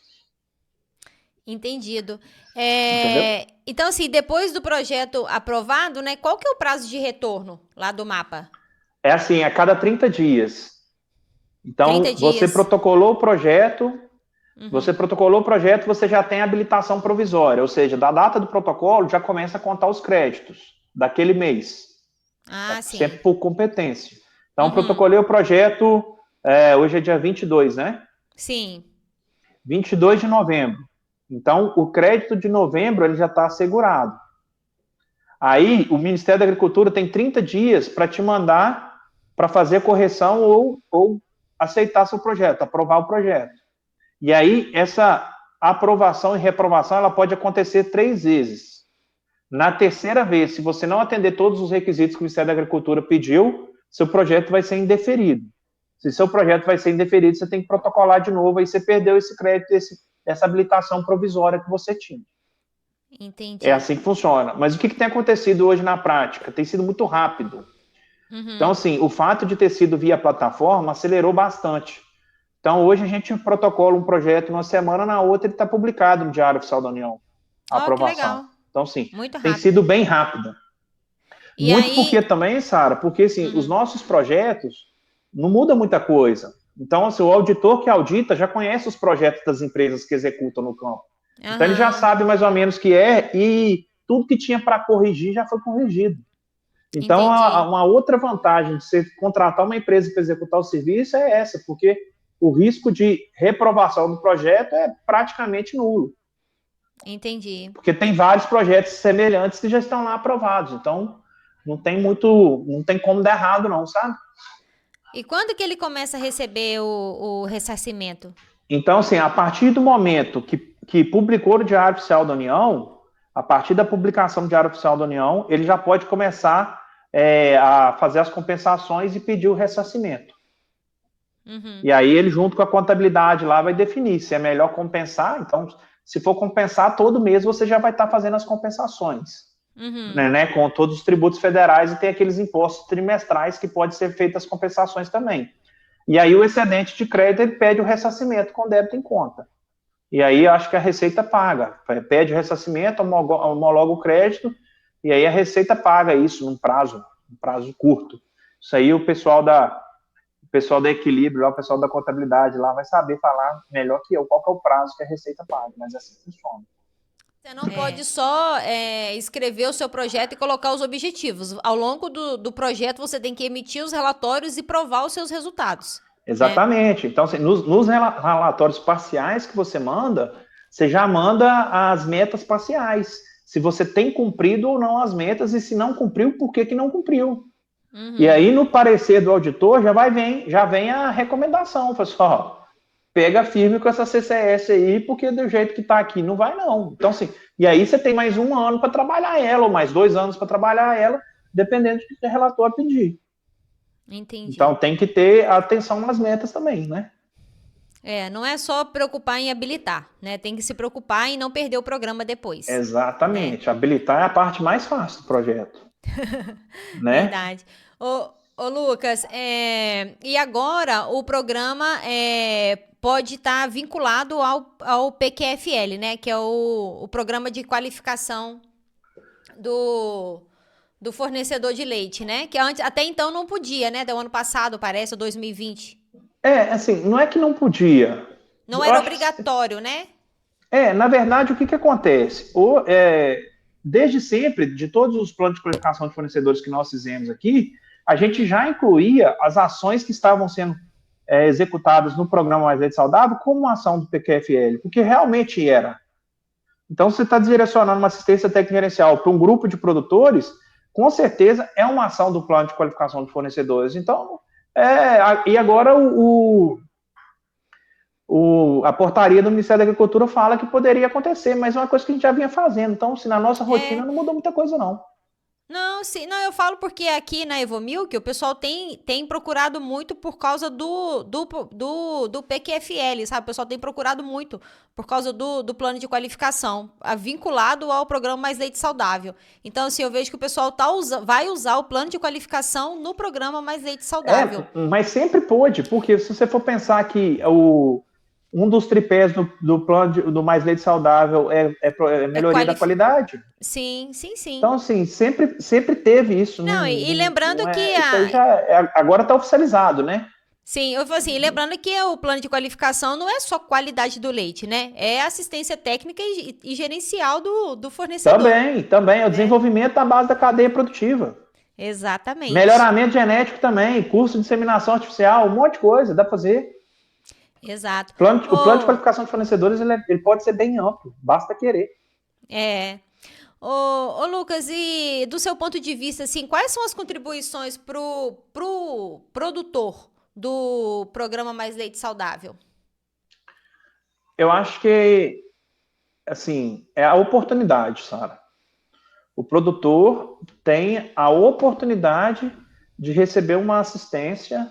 Entendido. Então, assim, depois do projeto aprovado, né, qual que é o prazo de retorno lá do mapa? É assim, a cada 30 dias. Então, 30 dias. Você protocolou o projeto, você já tem habilitação provisória, ou seja, da data do protocolo já começa a contar os créditos daquele mês. Sim. Sempre por competência. Então, protocolei o projeto, hoje é dia 22, né? Sim. 22 de novembro. Então, o crédito de novembro ele já está assegurado. Aí, o Ministério da Agricultura tem 30 dias para te mandar para fazer a correção ou aceitar seu projeto, aprovar o projeto. E aí, essa aprovação e reprovação ela pode acontecer 3 vezes. Na terceira vez, se você não atender todos os requisitos que o Ministério da Agricultura pediu, seu projeto vai ser indeferido. Se seu projeto vai ser indeferido, você tem que protocolar de novo, aí você perdeu esse crédito, essa habilitação provisória que você tinha. Entendi. É assim que funciona. Mas o que tem acontecido hoje na prática? Tem sido muito rápido. Então, assim, o fato de ter sido via plataforma acelerou bastante. Então, hoje a gente protocola um projeto numa semana, na outra ele está publicado no Diário Oficial da União, a Que aprovação. legal. Então, sim, Muito tem rápido. sido bem rápida. E Muito aí... porque também, Sara, porque assim, os nossos projetos não muda muita coisa. Então, assim, o auditor que audita já conhece os projetos das empresas que executam no campo. Então, ele já sabe mais ou menos o que é e tudo que tinha para corrigir já foi corrigido. Então, uma outra vantagem de você contratar uma empresa para executar o serviço é essa, porque o risco de reprovação do projeto é praticamente nulo. Entendi. Porque tem vários projetos semelhantes que já estão lá aprovados. Então, não tem como dar errado, não, sabe? E quando que ele começa a receber o ressarcimento? Então, assim, a partir do momento que publicou no Diário Oficial da União, a partir da publicação do Diário Oficial da União, ele já pode começar a fazer as compensações e pedir o ressarcimento. E aí ele, junto com a contabilidade lá, vai definir se é melhor compensar. Então, se for compensar, todo mês você já vai estar fazendo as compensações. Né, com todos os tributos federais e tem aqueles impostos trimestrais que pode ser feitas as compensações também. E aí o excedente de crédito ele pede o ressarcimento com débito em conta. E aí acho que a Receita paga, pede o ressarcimento, homologa o crédito, e aí a Receita paga isso num prazo curto. Isso aí o pessoal da Equilíbrio, o pessoal da contabilidade lá vai saber falar melhor que eu qual que é o prazo que a Receita paga, mas assim funciona. Você não pode só escrever o seu projeto e colocar os objetivos. Ao longo do projeto, você tem que emitir os relatórios e provar os seus resultados. Exatamente. Então, assim, nos relatórios parciais que você manda, você já manda as metas parciais. Se você tem cumprido ou não as metas, e se não cumpriu, por que não cumpriu? E aí, no parecer do auditor, já vem a recomendação, pessoal. Pega firme com essa CCS aí, porque do jeito que está aqui não vai não. Então, assim, e aí você tem mais 1 ano para trabalhar ela, ou mais 2 anos para trabalhar ela, dependendo do que o relator pedir. Entendi. Então, tem que ter atenção nas metas também, né? Não é só preocupar em habilitar, né? Tem que se preocupar em não perder o programa depois. Exatamente. Né? Habilitar é a parte mais fácil do projeto. Né? Verdade. Ô Lucas, e agora o programa pode estar vinculado ao PQFL, né? Que é o programa de qualificação do fornecedor de leite, né? Que até então não podia, né? Do ano passado, parece, 2020. Assim, não é que não podia. Não era obrigatório, né? Na verdade, o que acontece? Desde sempre, de todos os planos de qualificação de fornecedores que nós fizemos aqui, a gente já incluía as ações que estavam sendo executadas no programa Mais Leite Saudável como uma ação do PQFL, porque realmente era. Então, você está direcionando uma assistência técnica gerencial para um grupo de produtores, com certeza é uma ação do plano de qualificação de fornecedores. Então, e agora a portaria do Ministério da Agricultura fala que poderia acontecer, mas é uma coisa que a gente já vinha fazendo. Então, se na nossa rotina não mudou muita coisa, não. Não, sim, não, eu falo porque aqui na Evomilk o pessoal tem procurado muito por causa do PQFL, sabe? O pessoal tem procurado muito por causa do plano de qualificação, vinculado ao programa Mais Leite Saudável. Então, assim, eu vejo que o pessoal vai usar o plano de qualificação no programa Mais Leite Saudável. Mas sempre pôde, porque se você for pensar que um dos tripés do plano do Mais Leite Saudável é melhoria da qualidade. Sim. Então, assim, sempre teve isso. Não, e lembrando que... Isso aí agora está oficializado, né? Sim, eu falo assim, lembrando que o plano de qualificação não é só qualidade do leite, né? É assistência técnica e gerencial do fornecedor. Também. É o desenvolvimento da base da cadeia produtiva. Exatamente. Melhoramento genético também, curso de disseminação artificial, um monte de coisa, dá para fazer. Exato. O plano de qualificação de fornecedores ele pode ser bem amplo, basta querer. Ô Lucas, e do seu ponto de vista, assim, quais são as contribuições pro produtor do programa Mais Leite Saudável? Eu acho que, assim, é a oportunidade, Sara. O produtor tem a oportunidade de receber uma assistência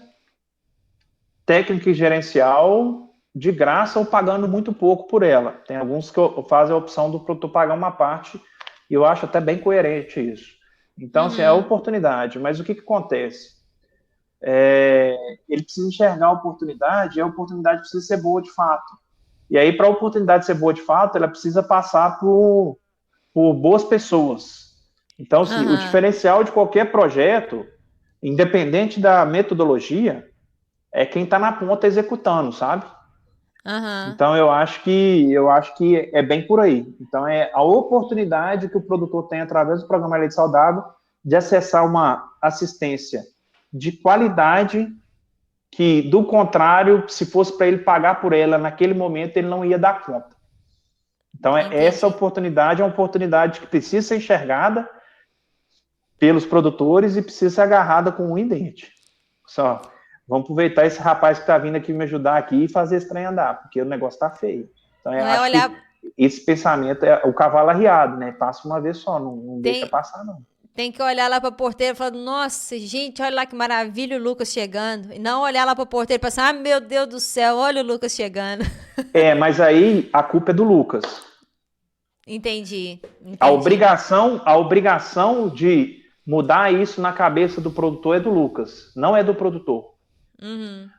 técnica e gerencial de graça ou pagando muito pouco por ela. Tem alguns que fazem a opção do produtor pagar uma parte, e eu acho até bem coerente isso. Então, assim, é a oportunidade. Mas o que acontece? ele precisa enxergar a oportunidade, e a oportunidade precisa ser boa de fato. E aí, para a oportunidade ser boa de fato, ela precisa passar por boas pessoas. Então, assim, o diferencial de qualquer projeto, independente da metodologia, é quem está na ponta executando, sabe? Então, eu acho que é bem por aí. Então, é a oportunidade que o produtor tem, através do programa Leite Saudável, de acessar uma assistência de qualidade que, do contrário, se fosse para ele pagar por ela naquele momento, ele não ia dar conta. Então, essa oportunidade é uma oportunidade que precisa ser enxergada pelos produtores e precisa ser agarrada com um dente. Só, vamos aproveitar esse rapaz que está vindo aqui me ajudar aqui e fazer esse trem andar, porque o negócio está feio. Então, eu acho que esse pensamento é o cavalo arriado, né? Passa uma vez só, não deixa passar, não. Tem que olhar lá para a porteira e falar, nossa, gente, olha lá que maravilha o Lucas chegando. E não olhar lá para a porteira e pensar, meu Deus do céu, olha o Lucas chegando. Mas aí a culpa é do Lucas. Entendi. A obrigação de mudar isso na cabeça do produtor é do Lucas, não é do produtor.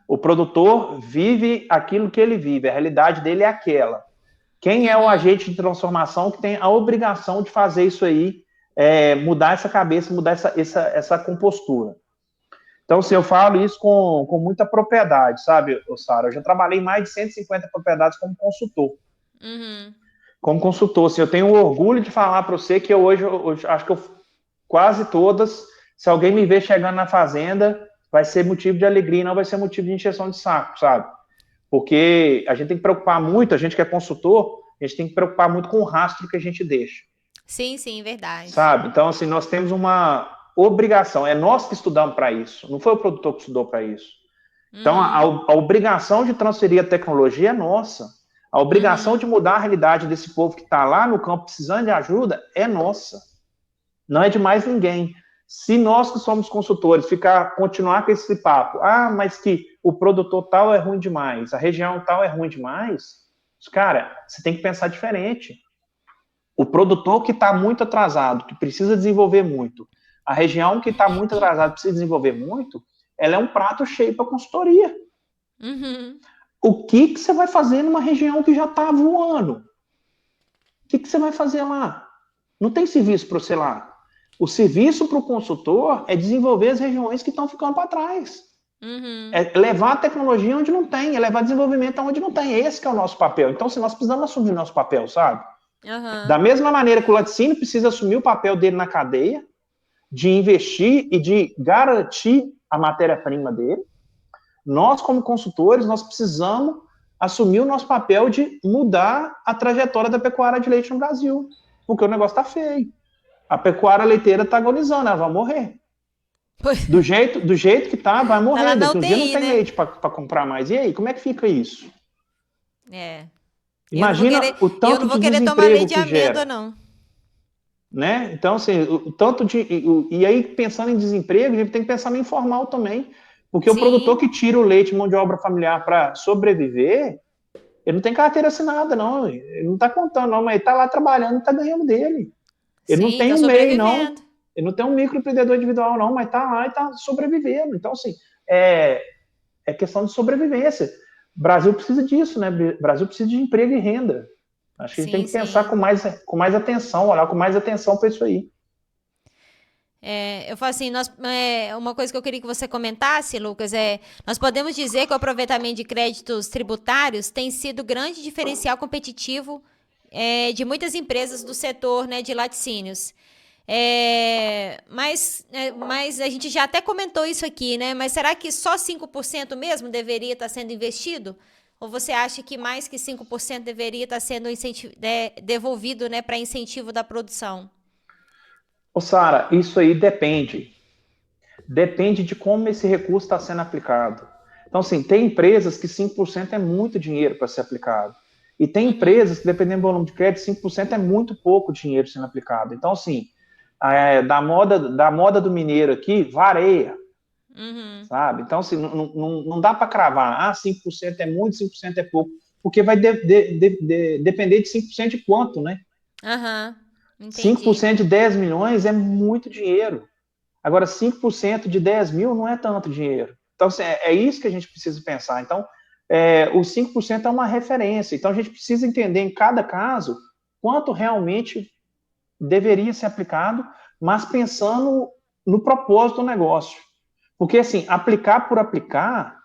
O produtor vive aquilo que ele vive, a realidade dele é aquela. Quem é o agente de transformação que tem a obrigação de fazer isso aí, mudar essa cabeça, mudar essa compostura. Então, assim, eu falo isso com muita propriedade, sabe, Sara? Eu já trabalhei em mais de 150 propriedades como consultor. Como consultor, assim, eu tenho orgulho de falar para você que hoje acho que quase todas, se alguém me ver chegando na fazenda, vai ser motivo de alegria, não vai ser motivo de encheção de saco, sabe? Porque a gente tem que preocupar muito, a gente que é consultor, a gente tem que preocupar muito com o rastro que a gente deixa. Sim, verdade. Sabe? Então, assim, nós temos uma obrigação, é nós que estudamos para isso, não foi o produtor que estudou para isso. Então, a obrigação de transferir a tecnologia é nossa. A obrigação de mudar a realidade desse povo que está lá no campo precisando de ajuda é nossa. Não é de mais ninguém. Se nós que somos consultores continuar com esse papo, mas que o produtor tal é ruim demais, a região tal é ruim demais, cara, você tem que pensar diferente. O produtor que está muito atrasado, que precisa desenvolver muito, a região que está muito atrasada, precisa desenvolver muito, ela é um prato cheio para consultoria. O que você vai fazer numa região que já está voando? O que você vai fazer lá? Não tem serviço para você lá. O serviço para o consultor é desenvolver as regiões que estão ficando para trás. É levar a tecnologia onde não tem, é levar desenvolvimento onde não tem. Esse que é o nosso papel. Então, se nós precisamos assumir o nosso papel, sabe? Da mesma maneira que o laticínio precisa assumir o papel dele na cadeia, de investir e de garantir a matéria-prima dele, nós, como consultores, nós precisamos assumir o nosso papel de mudar a trajetória da pecuária de leite no Brasil, porque o negócio está feio. A pecuária leiteira está agonizando, ela vai morrer. Do jeito que tá, vai morrer. Daqui um dia não tem leite para comprar mais. E aí, como é que fica isso? Imagina o tanto de desemprego que gera. Não. Né? Então, assim, o tanto de... E aí, pensando em desemprego, a gente tem que pensar no informal também. Porque o produtor que tira o leite, mão de obra familiar, para sobreviver, ele não tem carteira assinada, não. Ele não está contando, não, mas ele está lá trabalhando e está ganhando dele. Ele não tem um MEI, não. Ele não tem um microempreendedor individual, não, mas está lá e está sobrevivendo. Então, assim, é questão de sobrevivência. O Brasil precisa disso, né? O Brasil precisa de emprego e renda. Acho que a gente tem que pensar com mais atenção, olhar com mais atenção para isso aí. Eu falo assim, uma coisa que eu queria que você comentasse, Lucas, nós podemos dizer que o aproveitamento de créditos tributários tem sido grande diferencial competitivo de muitas empresas do setor, né, de laticínios. Mas a gente já até comentou isso aqui, né? Mas será que só 5% mesmo deveria estar sendo investido? Ou você acha que mais que 5% deveria estar sendo devolvido, né, para incentivo da produção? Sara, isso aí depende. Depende de como esse recurso está sendo aplicado. Então, assim, tem empresas que 5% é muito dinheiro para ser aplicado. E tem empresas que, dependendo do volume de crédito, 5% é muito pouco dinheiro sendo aplicado. Então, assim, da moda do mineiro aqui, vareia. Sabe? Então, assim, não dá para cravar. 5% é muito, 5% é pouco. Porque vai depender de 5% de quanto, né? Entendi. 5% de 10 milhões é muito dinheiro. Agora, 5% de 10 mil não é tanto dinheiro. Então, assim, é isso que a gente precisa pensar. Então, os 5% é uma referência. Então, a gente precisa entender em cada caso quanto realmente deveria ser aplicado, mas pensando no propósito do negócio. Porque, assim, aplicar por aplicar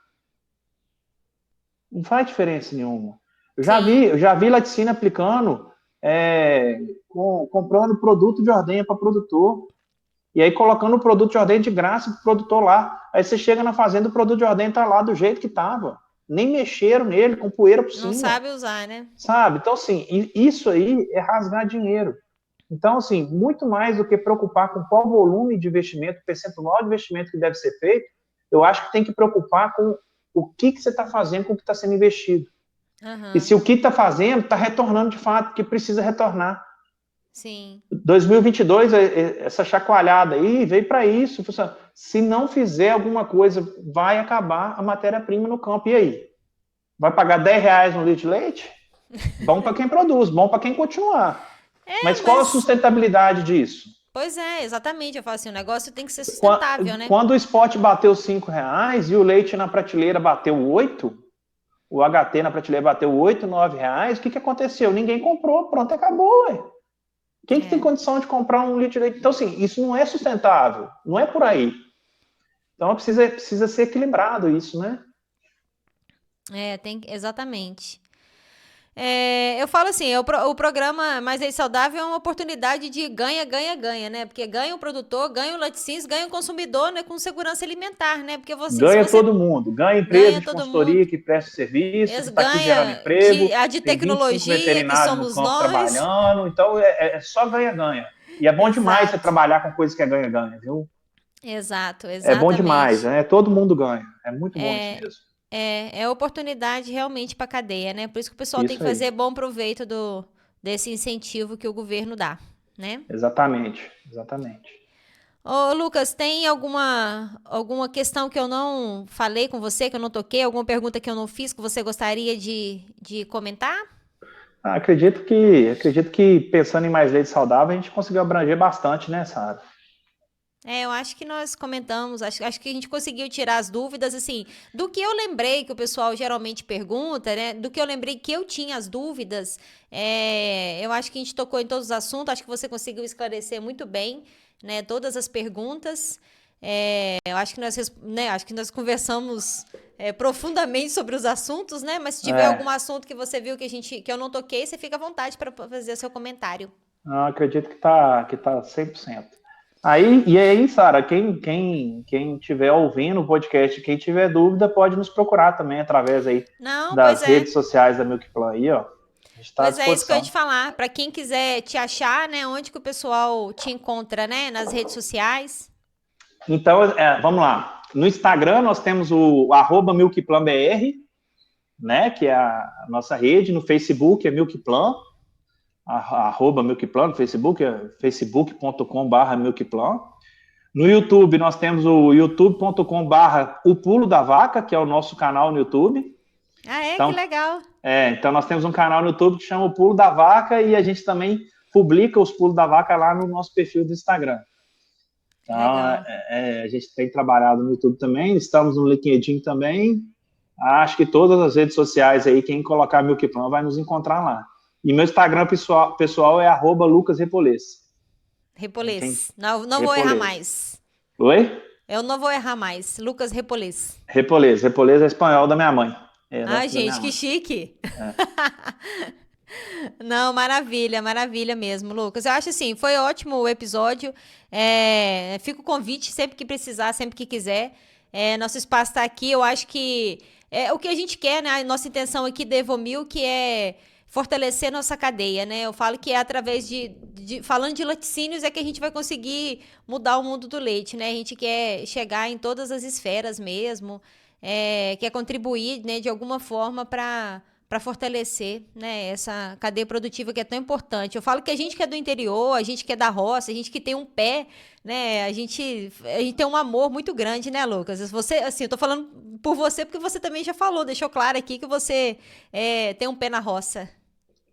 não faz diferença nenhuma. Eu já vi laticínio aplicando, comprando produto de ordenha para produtor, e aí colocando o produto de ordenha de graça para o produtor lá. Aí você chega na fazenda, o produto de ordenha está lá do jeito que estava. Nem mexeram nele, com poeira por cima. Não sabe usar, né? Sabe? Então, assim, isso aí é rasgar dinheiro. Então, assim, muito mais do que preocupar com qual volume de investimento, percentual de investimento que deve ser feito, eu acho que tem que preocupar com o que você está fazendo com o que está sendo investido. E se o que está fazendo está retornando de fato, que precisa retornar. Sim. 2022, essa chacoalhada aí veio para isso. Se não fizer alguma coisa, vai acabar a matéria-prima no campo. E aí? Vai pagar R$10 no litro de leite? Bom para quem produz, bom para quem continuar. Mas qual a sustentabilidade disso? Pois é, exatamente. Eu falo assim, o negócio tem que ser sustentável, né? Quando o spot bateu R$5 e o leite na prateleira bateu 8, o HT na prateleira bateu 8, R$9, o que aconteceu? Ninguém comprou, pronto, acabou, ué. Quem que tem condição de comprar um litro de leite? Então, assim, isso não é sustentável, não é por aí. Então, precisa ser equilibrado isso, né? Exatamente. Eu falo assim, o programa Mais Leite Saudável é uma oportunidade de ganha, ganha, ganha, né? Porque ganha o produtor, ganha o laticínios, ganha o consumidor, né? Com segurança alimentar, né? Porque ganha todo mundo, ganha empresa de consultoria que presta serviço, que está aqui gerando emprego, a de tecnologia, que somos nós. Trabalhando, então é só ganha-ganha. E é bom demais você trabalhar com coisas que é ganha-ganha, viu? Exato. É bom demais, né? Todo mundo ganha. É muito bom isso mesmo. É oportunidade realmente para a cadeia, né? Por isso que o pessoal tem que fazer bom proveito desse incentivo que o governo dá, né? Exatamente. Ô, Lucas, tem alguma questão que eu não falei com você, que eu não toquei? Alguma pergunta que eu não fiz que você gostaria de comentar? Acredito que pensando em mais leite saudável, a gente conseguiu abranger bastante, né, Sara? Eu acho que nós comentamos, acho que a gente conseguiu tirar as dúvidas, assim, do que eu lembrei, que o pessoal geralmente pergunta, né? Do que eu lembrei que eu tinha as dúvidas, eu acho que a gente tocou em todos os assuntos, acho que você conseguiu esclarecer muito bem, né? Todas as perguntas. Eu acho que nós conversamos profundamente sobre os assuntos, né? Mas se tiver algum assunto que você viu que eu não toquei, você fica à vontade para fazer seu comentário. Acredito que tá 100%. E aí, Sara, quem estiver ouvindo o podcast, quem tiver dúvida, pode nos procurar também através aí das redes sociais da Milkplan aí, ó. A gente tá à disposição. Pois é, isso que eu ia te falar. Para quem quiser te achar, né, onde que o pessoal te encontra, né, nas redes sociais? Então, vamos lá. No Instagram, nós temos o @MilkplanBR, né, que é a nossa rede. No Facebook é Milkplan. @Milkplan, no Facebook é facebook.com/Milkplan. No YouTube, nós temos o youtube.com/O Pulo da Vaca, que é o nosso canal no YouTube. Então, que legal. Então nós temos um canal no YouTube que chama O Pulo da Vaca e a gente também publica os pulos da vaca lá no nosso perfil do Instagram. Então, a gente tem trabalhado no YouTube também, estamos no LinkedIn também. Acho que todas as redes sociais aí, quem colocar Milkplan vai nos encontrar lá. E meu Instagram pessoal é @LucasRepolês. Repolês. Não vou errar mais. Oi? Eu não vou errar mais. Lucas Repolês. Repolês é espanhol da minha mãe. Gente, que chique. Não, maravilha mesmo, Lucas. Eu acho assim, foi ótimo o episódio. Fica o convite sempre que precisar, sempre que quiser. Nosso espaço está aqui. Eu acho que o que a gente quer, né? A nossa intenção aqui da Evomilk é fortalecer nossa cadeia, né? Eu falo que é através falando de laticínios é que a gente vai conseguir mudar o mundo do leite, né? A gente quer chegar em todas as esferas mesmo, quer contribuir, né, de alguma forma para fortalecer, né, essa cadeia produtiva que é tão importante. Eu falo que a gente que é do interior, a gente que é da roça, a gente que tem um pé, né, a gente tem um amor muito grande, né, Lucas? Você, assim, eu tô falando por você porque você também já falou, deixou claro aqui que você tem um pé na roça.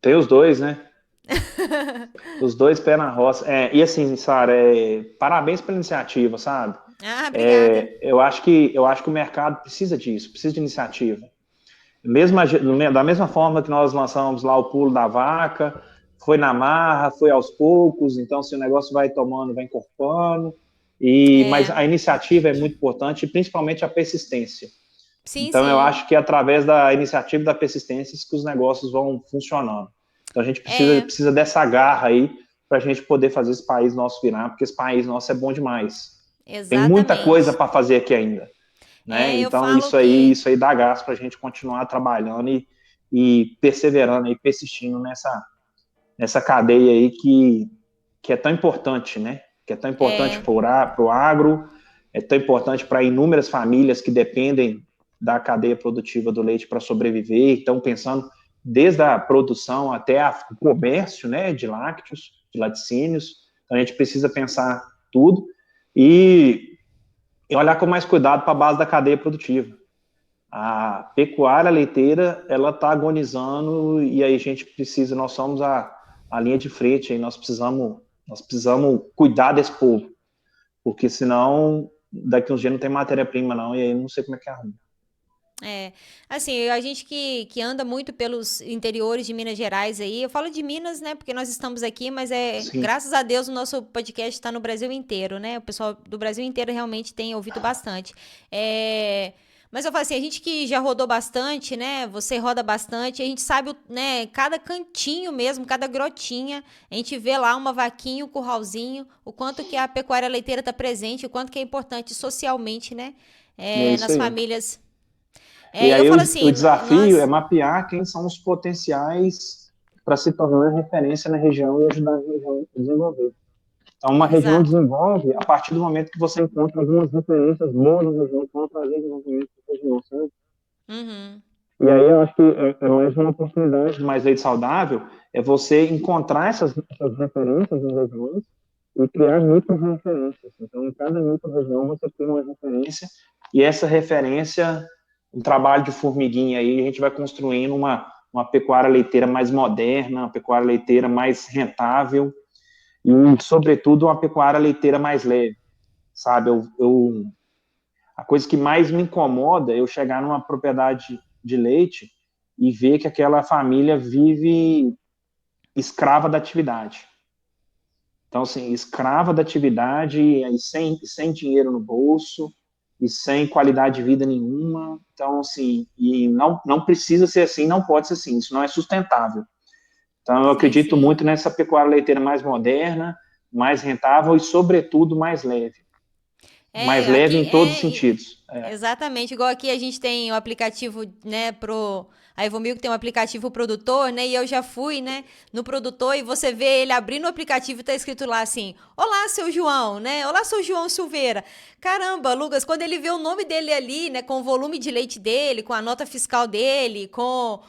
Tem os dois, né? Os dois pés na roça. E assim, Sara, parabéns pela iniciativa, sabe? Ah, obrigada. Eu acho que o mercado precisa disso, precisa de iniciativa. Da mesma forma que nós lançamos lá o pulo da vaca, foi na marra, foi aos poucos, então se o negócio vai tomando, vai encorpando, mas a iniciativa é muito importante, principalmente a persistência. Sim, Então eu sim. acho que é através da iniciativa e da persistência que os negócios vão funcionando. Então a gente precisa dessa garra aí para a gente poder fazer esse país nosso virar, porque esse país nosso é bom demais. Tem muita coisa Exatamente. para fazer aqui ainda. Né? Eu Então, falo isso aí que dá gás para a gente continuar trabalhando e perseverando e persistindo nessa cadeia aí que é tão importante, né? Que é tão importante para o agro, é tão importante para inúmeras famílias que dependem da cadeia produtiva do leite para sobreviver, estão pensando desde a produção até o comércio, né, de lácteos, de laticínios. Então, a gente precisa pensar tudo e olhar com mais cuidado para a base da cadeia produtiva. A pecuária leiteira, ela está agonizando e aí a gente precisa, nós somos a linha de frente, aí nós precisamos cuidar desse povo, porque senão daqui uns dias não tem matéria-prima não, e aí não sei como é que arruma. Assim, a gente que anda muito pelos interiores de Minas Gerais aí, eu falo de Minas, né, porque nós estamos aqui, mas Sim. graças a Deus o nosso podcast está no Brasil inteiro, né, o pessoal do Brasil inteiro realmente tem ouvido bastante. Mas eu falo assim, a gente que já rodou bastante, né, você roda bastante, a gente sabe, né, cada cantinho mesmo, cada grotinha, a gente vê lá uma vaquinha, um curralzinho, o quanto que a pecuária leiteira está presente, o quanto que é importante socialmente, né, É isso nas aí. famílias. E Eu aí falo o assim, desafio é nós. mapear quem são os potenciais para se tornar referência na região e ajudar a região a desenvolver. Então, uma região Exato. desenvolve a partir do momento que você encontra algumas referências boas na região que vão trazer desenvolvimento para a região, sabe? Uhum. E aí eu acho que é mais uma oportunidade de mais leite saudável, é você encontrar essas referências nas regiões e criar micro-referências. Então, em cada micro-região você tem uma referência e essa referência, um trabalho de formiguinha aí, a gente vai construindo uma pecuária leiteira mais moderna, uma pecuária leiteira mais rentável e, sobretudo, uma pecuária leiteira mais leve, sabe? A coisa que mais me incomoda é eu chegar numa propriedade de leite e ver que aquela família vive escrava da atividade. Então, assim, escrava da atividade e sem dinheiro no bolso e sem qualidade de vida nenhuma. Então, assim, e não precisa ser assim, não pode ser assim, isso não é sustentável. Então, eu Sim, acredito sim. muito nessa pecuária leiteira mais moderna, mais rentável e, sobretudo, mais leve. Mais leve Aqui em todos os sentidos. exatamente, igual aqui a gente tem o aplicativo, né, a Evomilk tem um aplicativo produtor, né, e eu já fui, né, no produtor e você vê ele abrindo o aplicativo e tá escrito lá assim: "Olá, seu João", né? "Olá, seu João Silveira". Caramba, Lucas, quando ele vê o nome dele ali, né, com o volume de leite dele, com a nota fiscal dele, com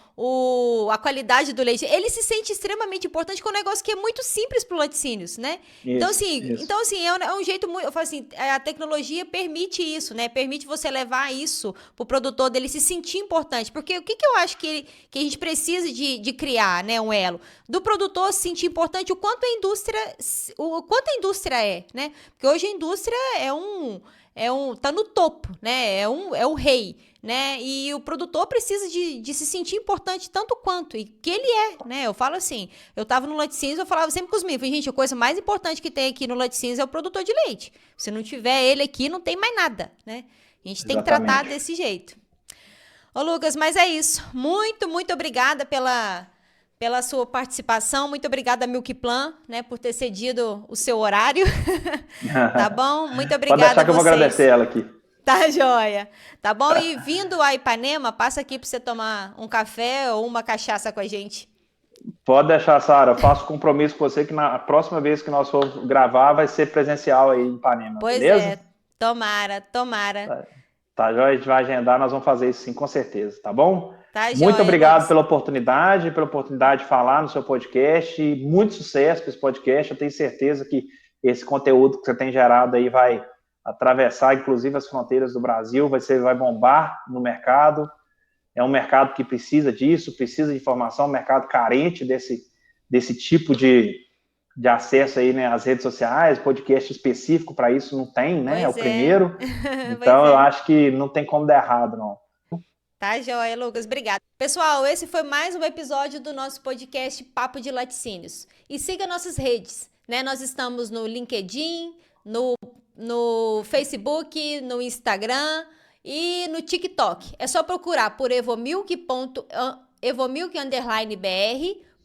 a qualidade do leite, ele se sente extremamente importante com um negócio que é muito simples pro laticínios, né? Isso, Então isso. assim, é um jeito muito, eu falo assim, a tecnologia permite isso, né? Permite você levar isso pro produtor dele se sentir importante, porque o que eu acho que a gente precisa de criar, né, um elo do produtor se sentir importante, o quanto a indústria né? Porque hoje a indústria tá no topo, né? É o rei, né? E o produtor precisa de se sentir importante tanto quanto, e que ele né? Eu falo assim, eu tava no laticínios, eu falava sempre com os meninos, gente, a coisa mais importante que tem aqui no laticínios é o produtor de leite. Se não tiver ele aqui, não tem mais nada, né? A gente tem que tratar Exatamente. desse jeito. Ô, Lucas, mas é isso. Muito, muito obrigada pela sua participação. Muito obrigada, Milk Plan, né, por ter cedido o seu horário. Tá bom? Muito Pode obrigada deixar a que eu vou agradecer vocês. ela aqui. Tá joia. Tá bom? E vindo a Ipanema, passa aqui pra você tomar um café ou uma cachaça com a gente. Pode deixar, Sara. Eu faço compromisso com você que na próxima vez que nós for gravar vai ser presencial aí em Ipanema, Pois beleza? é. Tomara, tomara. Tá, joia? A gente vai agendar, nós vamos fazer isso sim, com certeza, tá bom? Tá Muito joia, obrigado Lucas. pela oportunidade de falar no seu podcast. Muito sucesso para esse podcast. Eu tenho certeza que esse conteúdo que você tem gerado aí vai atravessar, inclusive, as fronteiras do Brasil, vai bombar no mercado. É um mercado que precisa disso, precisa de informação, um mercado carente desse tipo de acesso aí, né, às redes sociais, podcast específico para isso não tem, né? É o primeiro. Então, eu acho que não tem como dar errado, não. Tá, joia, Lucas. Obrigada. Pessoal, esse foi mais um episódio do nosso podcast Papo de Laticínios. E siga nossas redes, né? Nós estamos no LinkedIn, no Facebook, no Instagram e no TikTok. É só procurar por evomilk_br,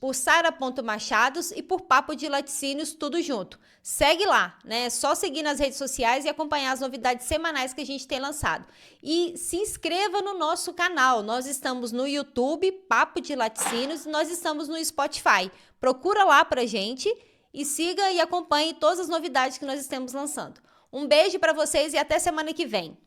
por sara.machados e por Papo de Laticínios, tudo junto. Segue lá, né? É só seguir nas redes sociais e acompanhar as novidades semanais que a gente tem lançado. E se inscreva no nosso canal. Nós estamos no YouTube, Papo de Laticínios, e nós estamos no Spotify. Procura lá pra gente e siga e acompanhe todas as novidades que nós estamos lançando. Um beijo para vocês e até semana que vem.